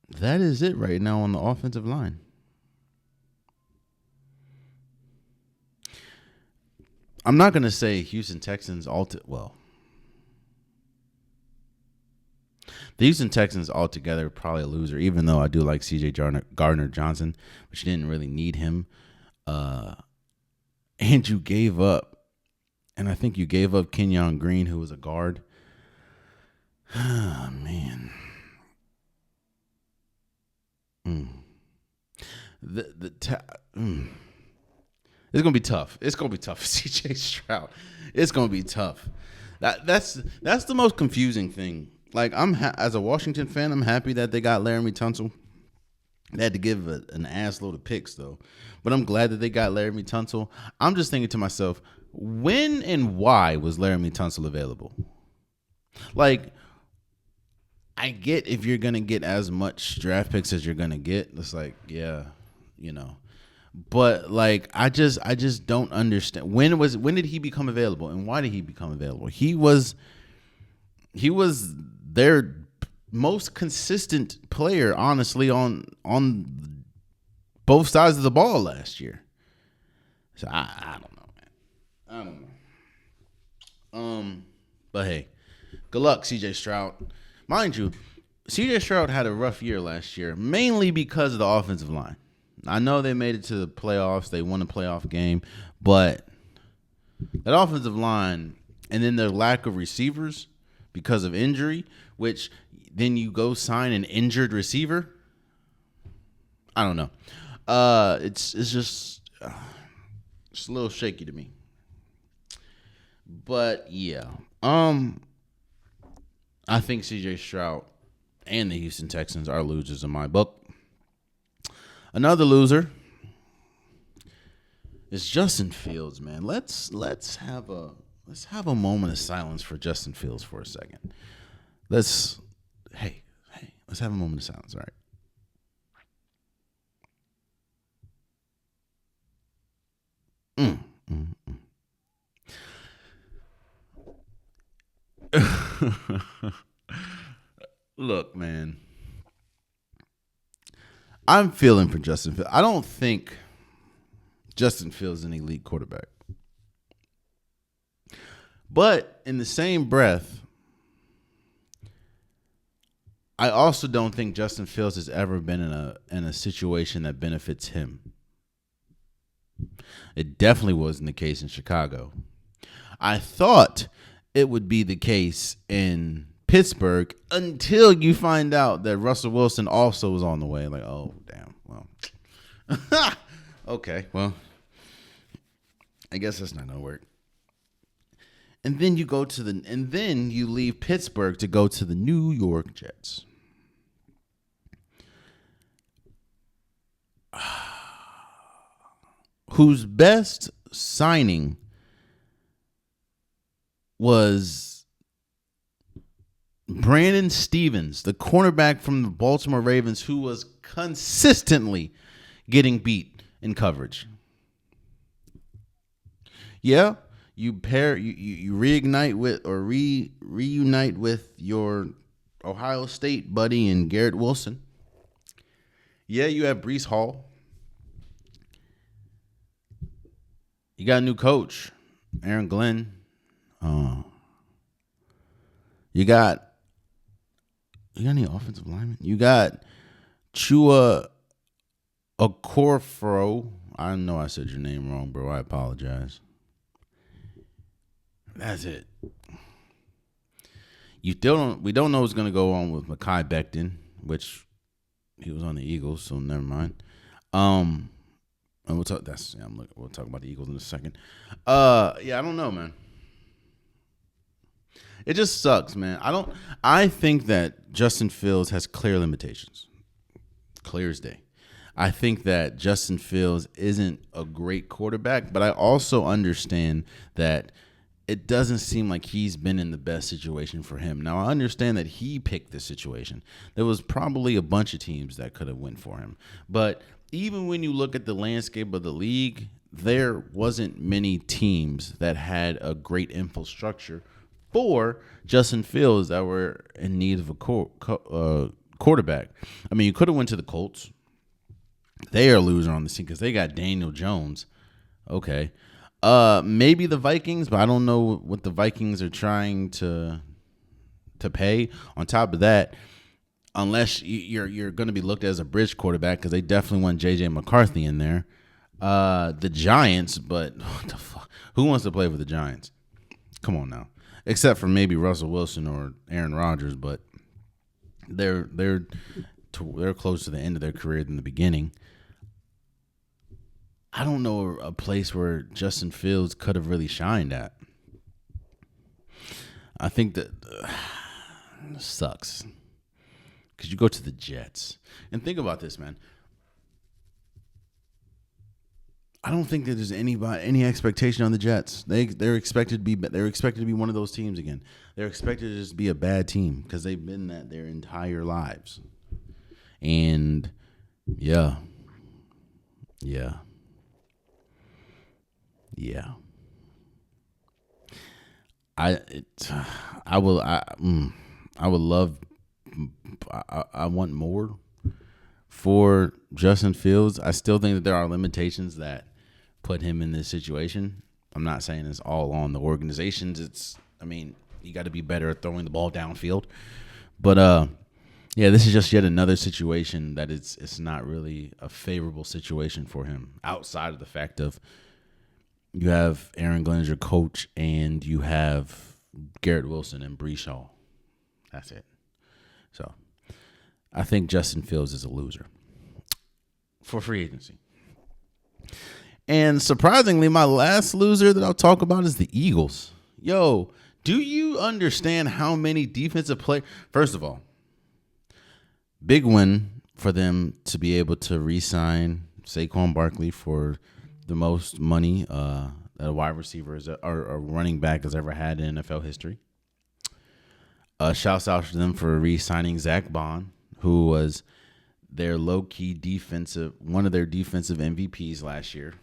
Speaker 1: That is it right now on the offensive line. I'm not going to say Houston Texans the Houston Texans altogether probably a loser, even though I do like C.J. Gardner-Johnson, but you didn't really need him. And you gave up, and I think you gave up Kenyon Green, who was a guard. Oh, man. It's gonna be tough. It's gonna be tough for C.J. Stroud. It's gonna be tough. That's the most confusing thing. Like, as a Washington fan, I'm happy that they got Laramie Tunsil. They had to give an ass load of picks though, but I'm glad that they got Laramie Tunsil. I'm just thinking to myself, when and why was Laramie Tunsil available? Like, I get if you're gonna get as much draft picks as you're gonna get. It's like, yeah, But like, I just don't understand. When did he become available, and why did he become available? He was their most consistent player, honestly, on both sides of the ball last year. So I don't know, man. I don't know. But hey, good luck, C.J. Stroud. Mind you, C.J. Stroud had a rough year last year, mainly because of the offensive line. I know they made it to the playoffs. They won a playoff game. But that offensive line, and then their lack of receivers because of injury, which then you go sign an injured receiver. I don't know. It's just a little shaky to me. But, yeah. I think C.J. Stroud and the Houston Texans are losers in my book. Another loser is Justin Fields, man. Let's have a moment of silence for Justin Fields for a second. Let's have a moment of silence, all right? Look, man. I'm feeling for Justin Fields. I don't think Justin Fields is an elite quarterback. But in the same breath, I also don't think Justin Fields has ever been in a situation that benefits him. It definitely wasn't the case in Chicago. I thought it would be the case in Pittsburgh until you find out that Russell Wilson also was on the way. Like, oh, damn. Well, okay. Well, I guess that's not gonna work. And then you leave Pittsburgh to go to the New York Jets. Whose best signing was Brandon Stevens, the cornerback from the Baltimore Ravens, who was consistently getting beat in coverage. Yeah, you reunite with your Ohio State buddy and Garrett Wilson. Yeah, you have Breece Hall. You got a new coach, Aaron Glenn. You got any offensive linemen? You got Chua Okorafor. I know I said your name wrong, bro. I apologize. That's it. We don't know what's going to go on with Mekhi Becton, which he was on the Eagles, so never mind. And we'll talk. We'll talk about the Eagles in a second. I don't know, man. It just sucks, man. I think that Justin Fields has clear limitations. Clear as day. I think that Justin Fields isn't a great quarterback, but I also understand that it doesn't seem like he's been in the best situation for him. Now, I understand that he picked this situation. There was probably a bunch of teams that could have went for him. But even when you look at the landscape of the league, there wasn't many teams that had a great infrastructure for Justin Fields that were in need of a quarterback. I mean, you could have went to the Colts. They are a loser on the scene because they got Daniel Jones. Okay. Maybe the Vikings, but I don't know what the Vikings are trying to pay. On top of that, unless you're going to be looked at as a bridge quarterback, because they definitely want J.J. McCarthy in there. The Giants, but what the fuck? Who wants to play for the Giants? Come on now. Except for maybe Russell Wilson or Aaron Rodgers, but they're closer to the end of their career than the beginning. I don't know a place where Justin Fields could have really shined at. I think that sucks because you go to the Jets and think about this, man. I don't think that there's any expectation on the Jets. They're expected to be one of those teams again. They're expected to just be a bad team because they've been that their entire lives. And yeah. I want more for Justin Fields. I still think that there are limitations that put him in this situation. I'm not saying it's all on the organizations. You got to be better at throwing the ball downfield. But this is just yet another situation that it's not really a favorable situation for him outside of the fact of you have Aaron Glenn as your coach and you have Garrett Wilson and Breece Hall. That's it. So I think Justin Fields is a loser for free agency. And surprisingly, my last loser that I'll talk about is the Eagles. Yo, do you understand how many defensive players? First of all, big win for them to be able to re-sign Saquon Barkley for the most money that a wide receiver or a running back has ever had in NFL history. Shouts out to them for re-signing Zach Bond, who was their low-key one of their defensive MVPs last year.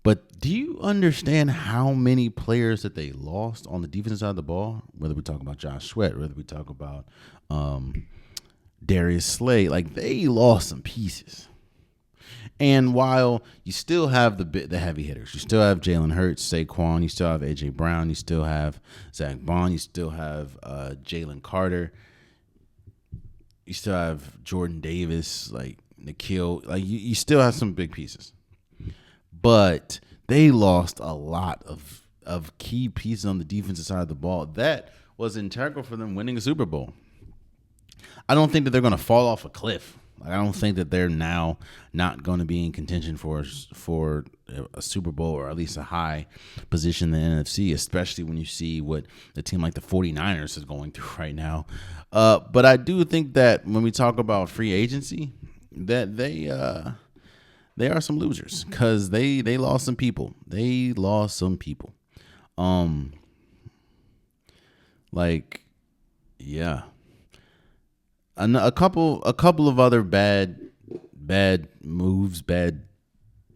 Speaker 1: But do you understand how many players that they lost on the defensive side of the ball? Whether we talk about Josh Sweat, whether we talk about Darius Slay, like they lost some pieces. And while you still have the heavy hitters, you still have Jalen Hurts, Saquon, you still have A.J. Brown, you still have Zach Bond, you still have Jalen Carter, you still have Jordan Davis, like Nikhil, like you still have some big pieces. But they lost a lot of key pieces on the defensive side of the ball that was integral for them winning a Super Bowl. I don't think that they're going to fall off a cliff. Like, I don't think that they're now not going to be in contention for a Super Bowl or at least a high position in the NFC, especially when you see what a team like the 49ers is going through right now. But I do think that when we talk about free agency, that they are some losers because they lost some people. They lost some people. Yeah. A couple of other bad moves, bad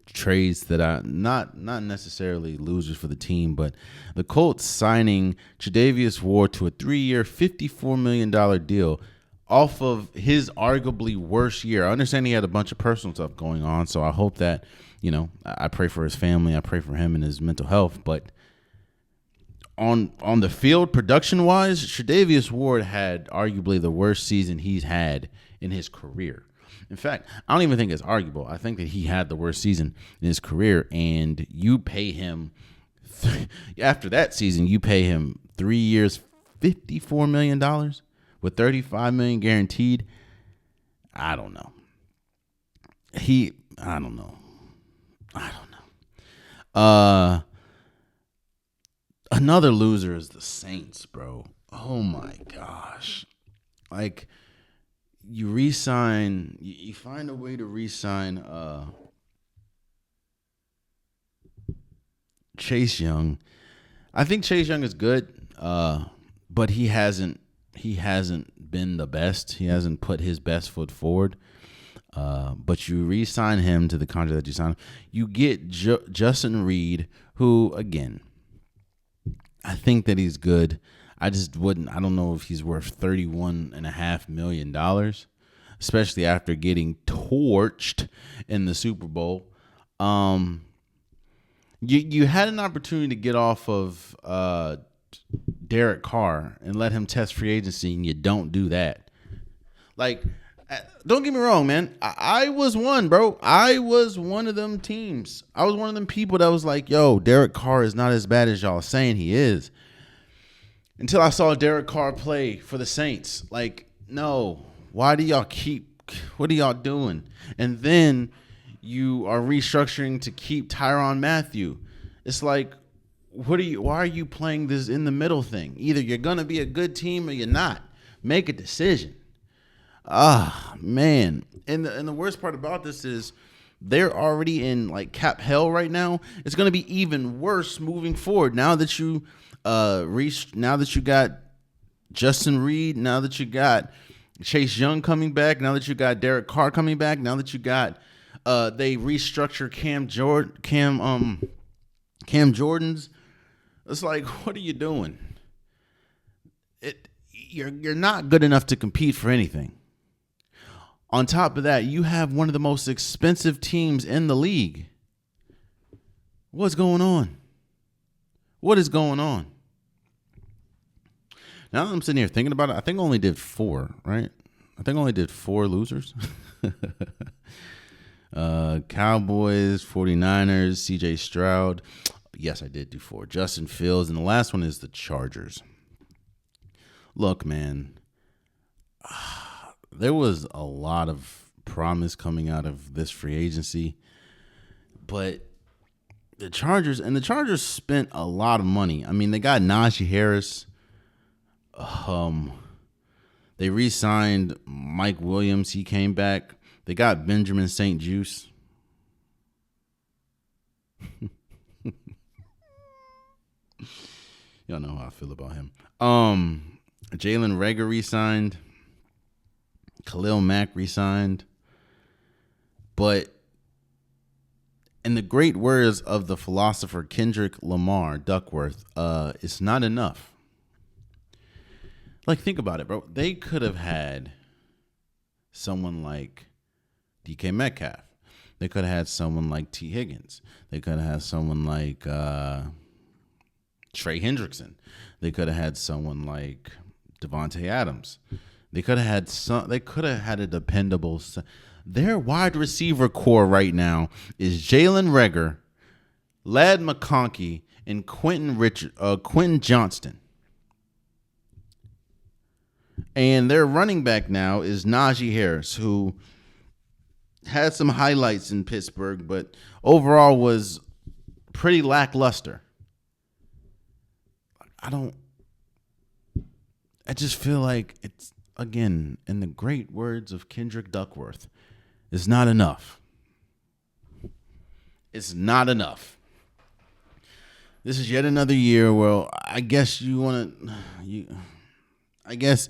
Speaker 1: trades that are not necessarily losers for the team, but the Colts signing Charvarius Ward to a 3-year, $54 million deal off of his arguably worst year. I understand he had a bunch of personal stuff going on, so I hope that, I pray for his family, I pray for him and his mental health, but on the field, production-wise, Charvarius Ward had arguably the worst season he's had in his career. In fact, I don't even think it's arguable. I think that he had the worst season in his career, and you pay him after that season, you pay him 3 years, $54 million with $35 million guaranteed. I don't know. I don't know. Another loser is the Saints, bro. Oh my gosh. Like, you find a way to re-sign Chase Young. I think Chase Young is good, but he hasn't been the best. He hasn't put his best foot forward. But you re-sign him to the contract that you signed. You get Justin Reed, who, again, I think that he's good. I don't know if he's worth $31.5 million, especially after getting torched in the Super Bowl. You had an opportunity to get off of Derek Carr and let him test free agency, and you don't do that. Like, don't get me wrong, man. I was one, bro. I was one of them teams. I was one of them people that was like, yo, Derek Carr is not as bad as y'all saying he is. Until I saw Derek Carr play for the Saints. Like, no. What are y'all doing? And then you are restructuring to keep Tyrann Mathieu. It's like, why are you playing this in the middle thing? Either you're going to be a good team or you're not. Make a decision. Man. And the worst part about this is they're already in like cap hell right now. It's going to be even worse moving forward. Now that you now that you got Justin Reed, now that you got Chase Young coming back, now that you got Derek Carr coming back, now that you got they restructure Cam Jordan's. It's like, what are you doing? You're not good enough to compete for anything. On top of that, you have one of the most expensive teams in the league. What's going on? What is going on? Now I'm sitting here thinking about it. I think I only did 4, right? I think I only did 4 losers. Cowboys, 49ers, CJ Stroud. Yes, I did do 4. Justin Fields. And the last one is the Chargers. Look, man. There was a lot of promise coming out of this free agency. But the Chargers spent a lot of money. I mean, they got Najee Harris. They re-signed Mike Williams. He came back. They got Benjamin St. Juice. Y'all know how I feel about him. Jalen Reagor re-signed. Khalil Mack re-signed. But in the great words of the philosopher Kendrick Lamar Duckworth, it's not enough. Like, think about it, bro. They could have had someone like DK Metcalf. They could have had someone like T. Higgins. They could have had someone like Trey Hendrickson. They could have had someone like Devontae Adams. They could have had a dependable. Their wide receiver core right now is Jalen Reagor, Ladd McConkey, and Quentin Johnston. And their running back now is Najee Harris, who had some highlights in Pittsburgh, but overall was pretty lackluster. I just feel like it's, again, in the great words of Kendrick Duckworth, it's not enough. It's not enough. This is yet another year where I guess I guess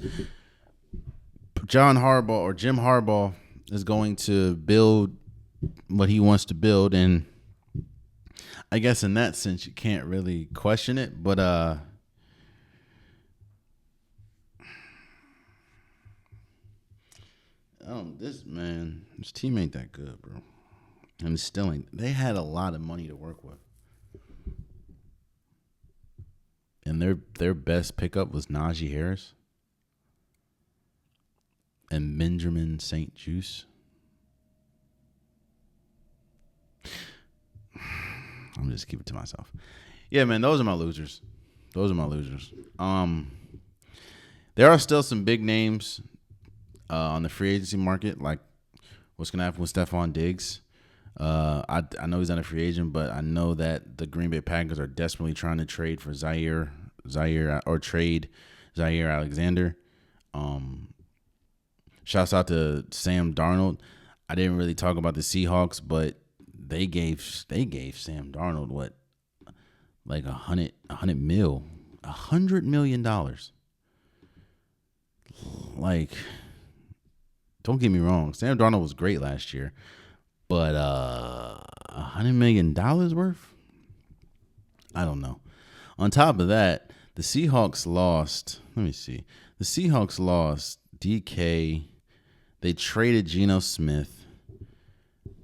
Speaker 1: Jim Harbaugh is going to build what he wants to build, and I guess in that sense you can't really question it, but this team ain't that good, bro. And still ain't. They had a lot of money to work with. And their best pickup was Najee Harris and Benjamin St. Juice. I'm just keep it to myself. Yeah, man, those are my losers. There are still some big names on the free agency market, like what's going to happen with Stephon Diggs. I know he's not a free agent, but I know that the Green Bay Packers are desperately trying to trade for Zaire Alexander. Shouts out to Sam Darnold. I didn't really talk about the Seahawks, but they gave Sam Darnold what, like $100 million. Like, don't get me wrong, Sam Darnold was great last year, but $100 million worth? I don't know. On top of that, the Seahawks lost. Let me see. The Seahawks lost DK. They traded Geno Smith.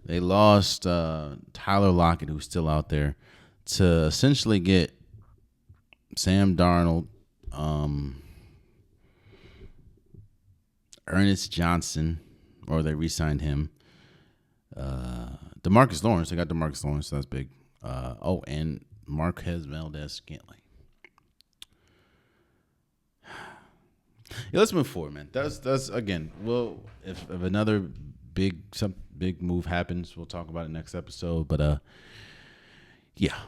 Speaker 1: They lost Tyler Lockett, who's still out there, to essentially get Sam Darnold, Ernest Johnson, or they re-signed him. DeMarcus Lawrence. They got DeMarcus Lawrence, so that's big. And Marquez Valdez-Scantling. Yeah, let's move forward, man. That's again. Well, if another big move happens, we'll talk about it next episode. But yeah,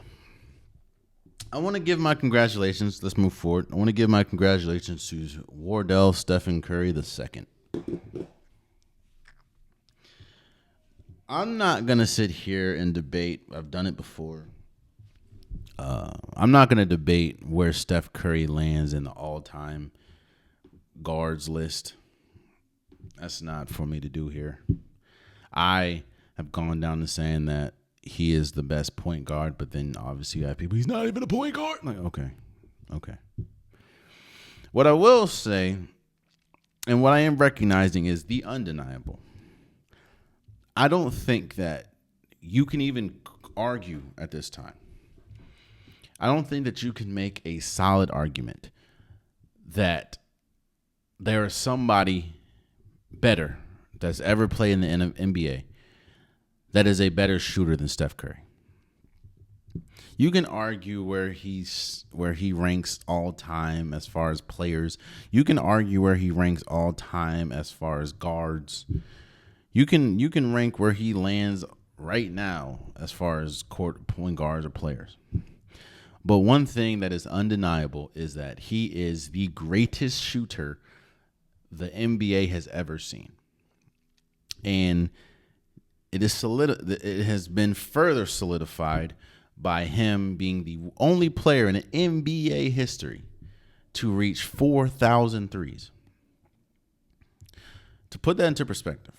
Speaker 1: I want to give my congratulations. Let's move forward. I want to give my congratulations to Wardell Stephen Curry II. I'm not gonna sit here and debate. I've done it before. I'm not gonna debate where Steph Curry lands in the all-time guards list. That's not for me to do here. I have gone down to saying that he is the best point guard, but then obviously you have people, he's not even a point guard. Like, okay. What I will say, and what I am recognizing, is the undeniable. I don't think that you can even argue at this time. I don't think that you can make a solid argument that there is somebody better that's ever played in the NBA that is a better shooter than Steph Curry. You can argue where he ranks all time as far as players. You can argue where he ranks all time as far as guards. You can rank where he lands right now as far as point guards or players. But one thing that is undeniable is that he is the greatest shooter the NBA has ever seen. And it has been further solidified by him being the only player in NBA history to reach 4,000 threes. To put that into perspective,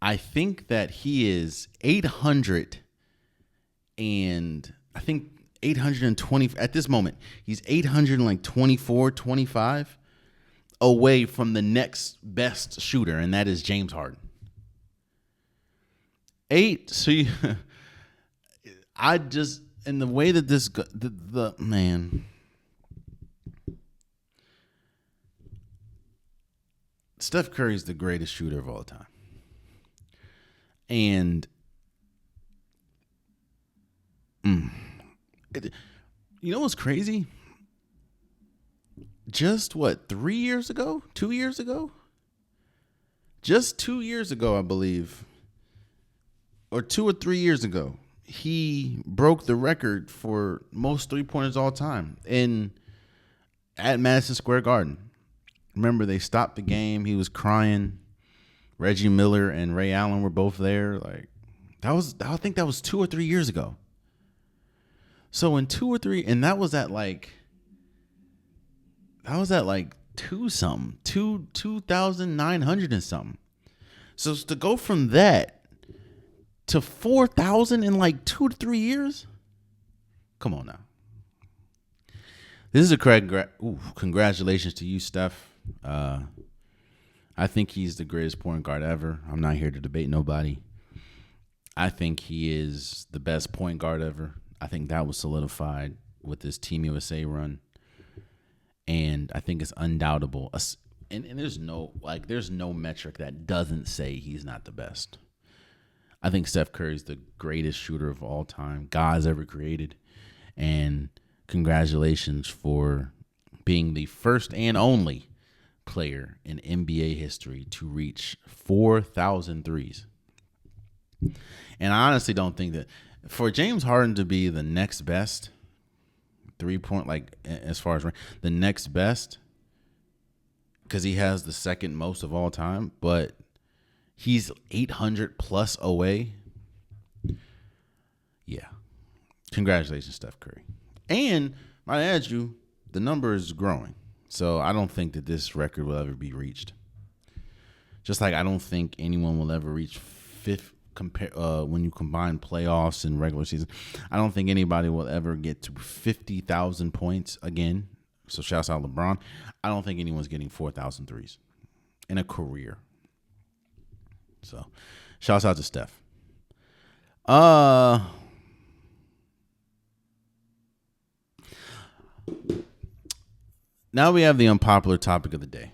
Speaker 1: I think that he is 820 at this moment. He's 824, 25 away from the next best shooter, and that is James Harden. I just, in the way that this, the man, Steph Curry is the greatest shooter of all time. And you know what's crazy? Just 2 years ago? Just 2 years ago, I believe, or 2 or 3 years ago, he broke the record for most three-pointers all time at Madison Square Garden. Remember, they stopped the game. He was crying. Reggie Miller and Ray Allen were both there. I think that was 2 or 3 years ago. So in 2 or 3, and that was at 2,900 and something. So to go from that to 4,000 in 2 to 3 years, come on now. This is a congratulations to you, Steph. I think he's the greatest point guard ever. I'm not here to debate nobody. I think he is the best point guard ever. I think that was solidified with this Team USA run. And I think it's undoubtable. And there's no metric that doesn't say he's not the best. I think Steph Curry is the greatest shooter of all time God's ever created. And congratulations for being the first and only player in NBA history to reach 4,000 threes. And I honestly don't think that for James Harden to be the next best 3-point, as far as the next best, because he has the second most of all time, but he's 800 plus away. Yeah. Congratulations, Steph Curry. And I add you, the number is growing. So I don't think that this record will ever be reached. Just like I don't think anyone will ever reach fifth when you combine playoffs and regular season. I don't think anybody will ever get to 50,000 points again. So shouts out LeBron. I don't think anyone's getting 4,000 threes in a career. So shouts out to Steph. Now we have the unpopular topic of the day.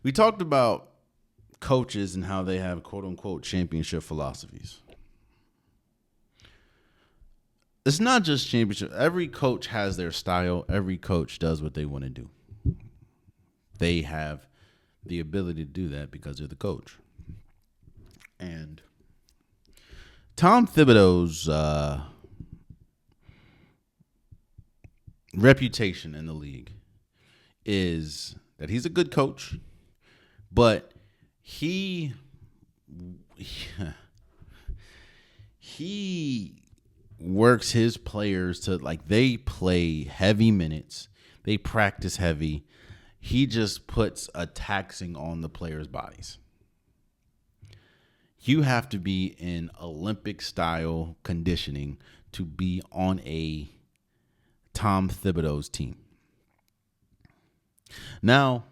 Speaker 1: We talked about coaches and how they have quote-unquote championship philosophies. It's not just championship. Every coach has their style. Every coach does what they want to do. They have the ability to do that because they're the coach. And Tom Thibodeau's reputation in the league is that he's a good coach, but he works his players to they play heavy minutes. They practice heavy. He just puts a taxing on the players' bodies. You have to be in Olympic style conditioning to be on a Tom Thibodeau's team. Now,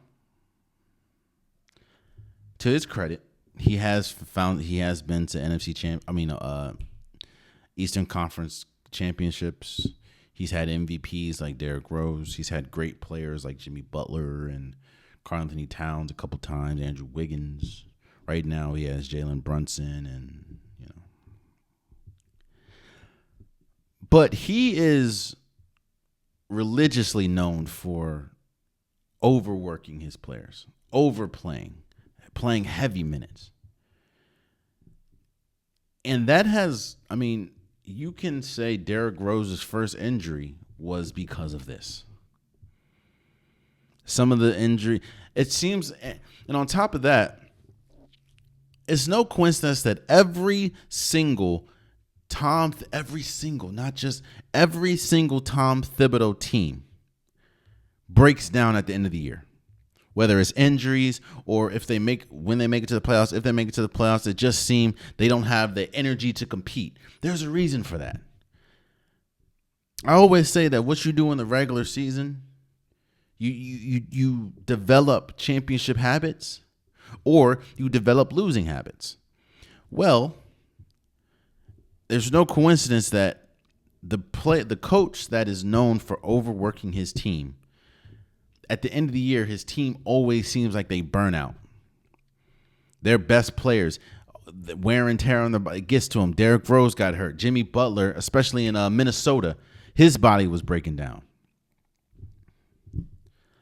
Speaker 1: to his credit, he has been to Eastern Conference championships. He's had MVPs like Derrick Rose. He's had great players like Jimmy Butler and Karl-Anthony Towns a couple times, Andrew Wiggins. Right now he has Jalen Brunson and But he is religiously known for overworking his players, overplaying, playing heavy minutes. And that has, you can say Derrick Rose's first injury was because of this. Some of the injury, it seems, and on top of that, it's no coincidence that every single Tom Thibodeau team breaks down at the end of the year. Whether it's injuries or when they make it to the playoffs, it just seems they don't have the energy to compete. There's a reason for that. I always say that what you do in the regular season, you develop championship habits or you develop losing habits. Well, there's no coincidence that the coach that is known for overworking his team, at the end of the year, his team always seems like they burn out. Their best players, the wear and tear on the body gets to them. Derrick Rose got hurt. Jimmy Butler, especially in Minnesota, his body was breaking down.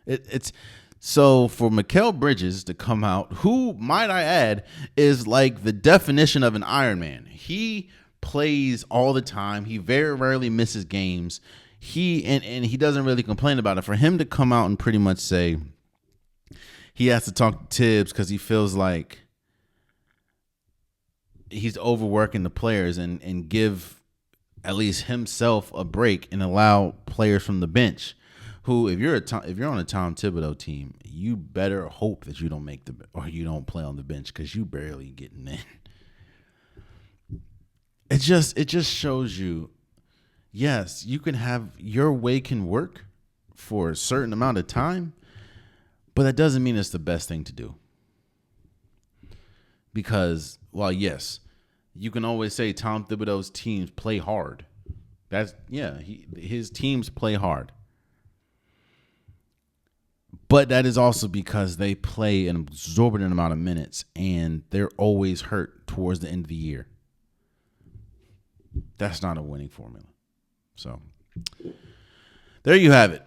Speaker 1: It's so for Mikal Bridges to come out, who, might I add, is like the definition of an Iron Man. He plays all the time. He very rarely misses games. And he doesn't really complain about it. For him to come out and pretty much say he has to talk to Tibbs because he feels like he's overworking the players and give at least himself a break and allow players from the bench who, if you're on a Tom Thibodeau team, you better hope that you don't play on the bench because you barely getting in. It just shows you, yes, you can have your way can work for a certain amount of time, but that doesn't mean it's the best thing to do. Because, while yes, you can always say Tom Thibodeau's teams play hard. His teams play hard. But that is also because they play an exorbitant amount of minutes and they're always hurt towards the end of the year. That's not a winning formula. So there you have it.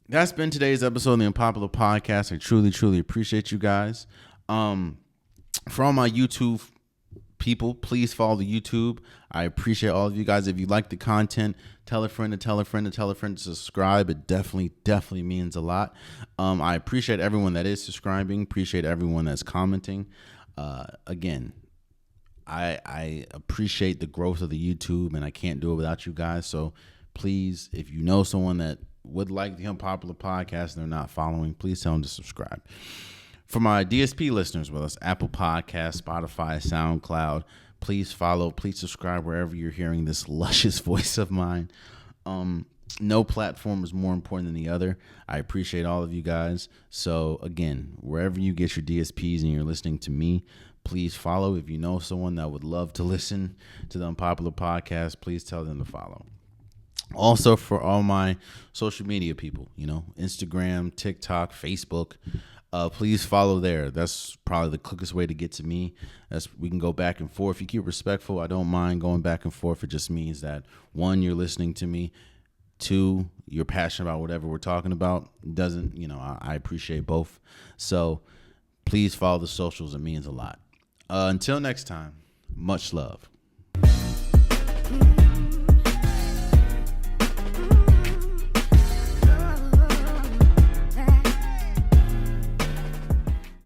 Speaker 1: That's been today's episode of the Unpopular Podcast. I truly, truly appreciate you guys. For all my YouTube people, please follow the YouTube. I appreciate all of you guys. If you like the content, tell a friend to tell a friend to tell a friend to subscribe. It definitely means a lot. I appreciate everyone that is subscribing. Appreciate everyone that's commenting. Again, I appreciate the growth of the YouTube, and I can't do it without you guys. So please, if you know someone that would like the Unpopular Podcast and they're not following, please tell them to subscribe. For my DSP listeners with us, Apple Podcasts, Spotify, SoundCloud, please follow, please subscribe wherever you're hearing this luscious voice of mine. No platform is more important than the other. I appreciate all of you guys. So again, wherever you get your DSPs and you're listening to me, please follow. If you know someone that would love to listen to the Unpopular Podcast, please tell them to follow. Also, for all my social media people, Instagram, TikTok, Facebook, please follow there. That's probably the quickest way to get to me. We can go back and forth. If you keep respectful, I don't mind going back and forth. It just means that, one, you're listening to me. Two, you're passionate about whatever we're talking about. I appreciate both. So please follow the socials. It means a lot. Until next time, much love.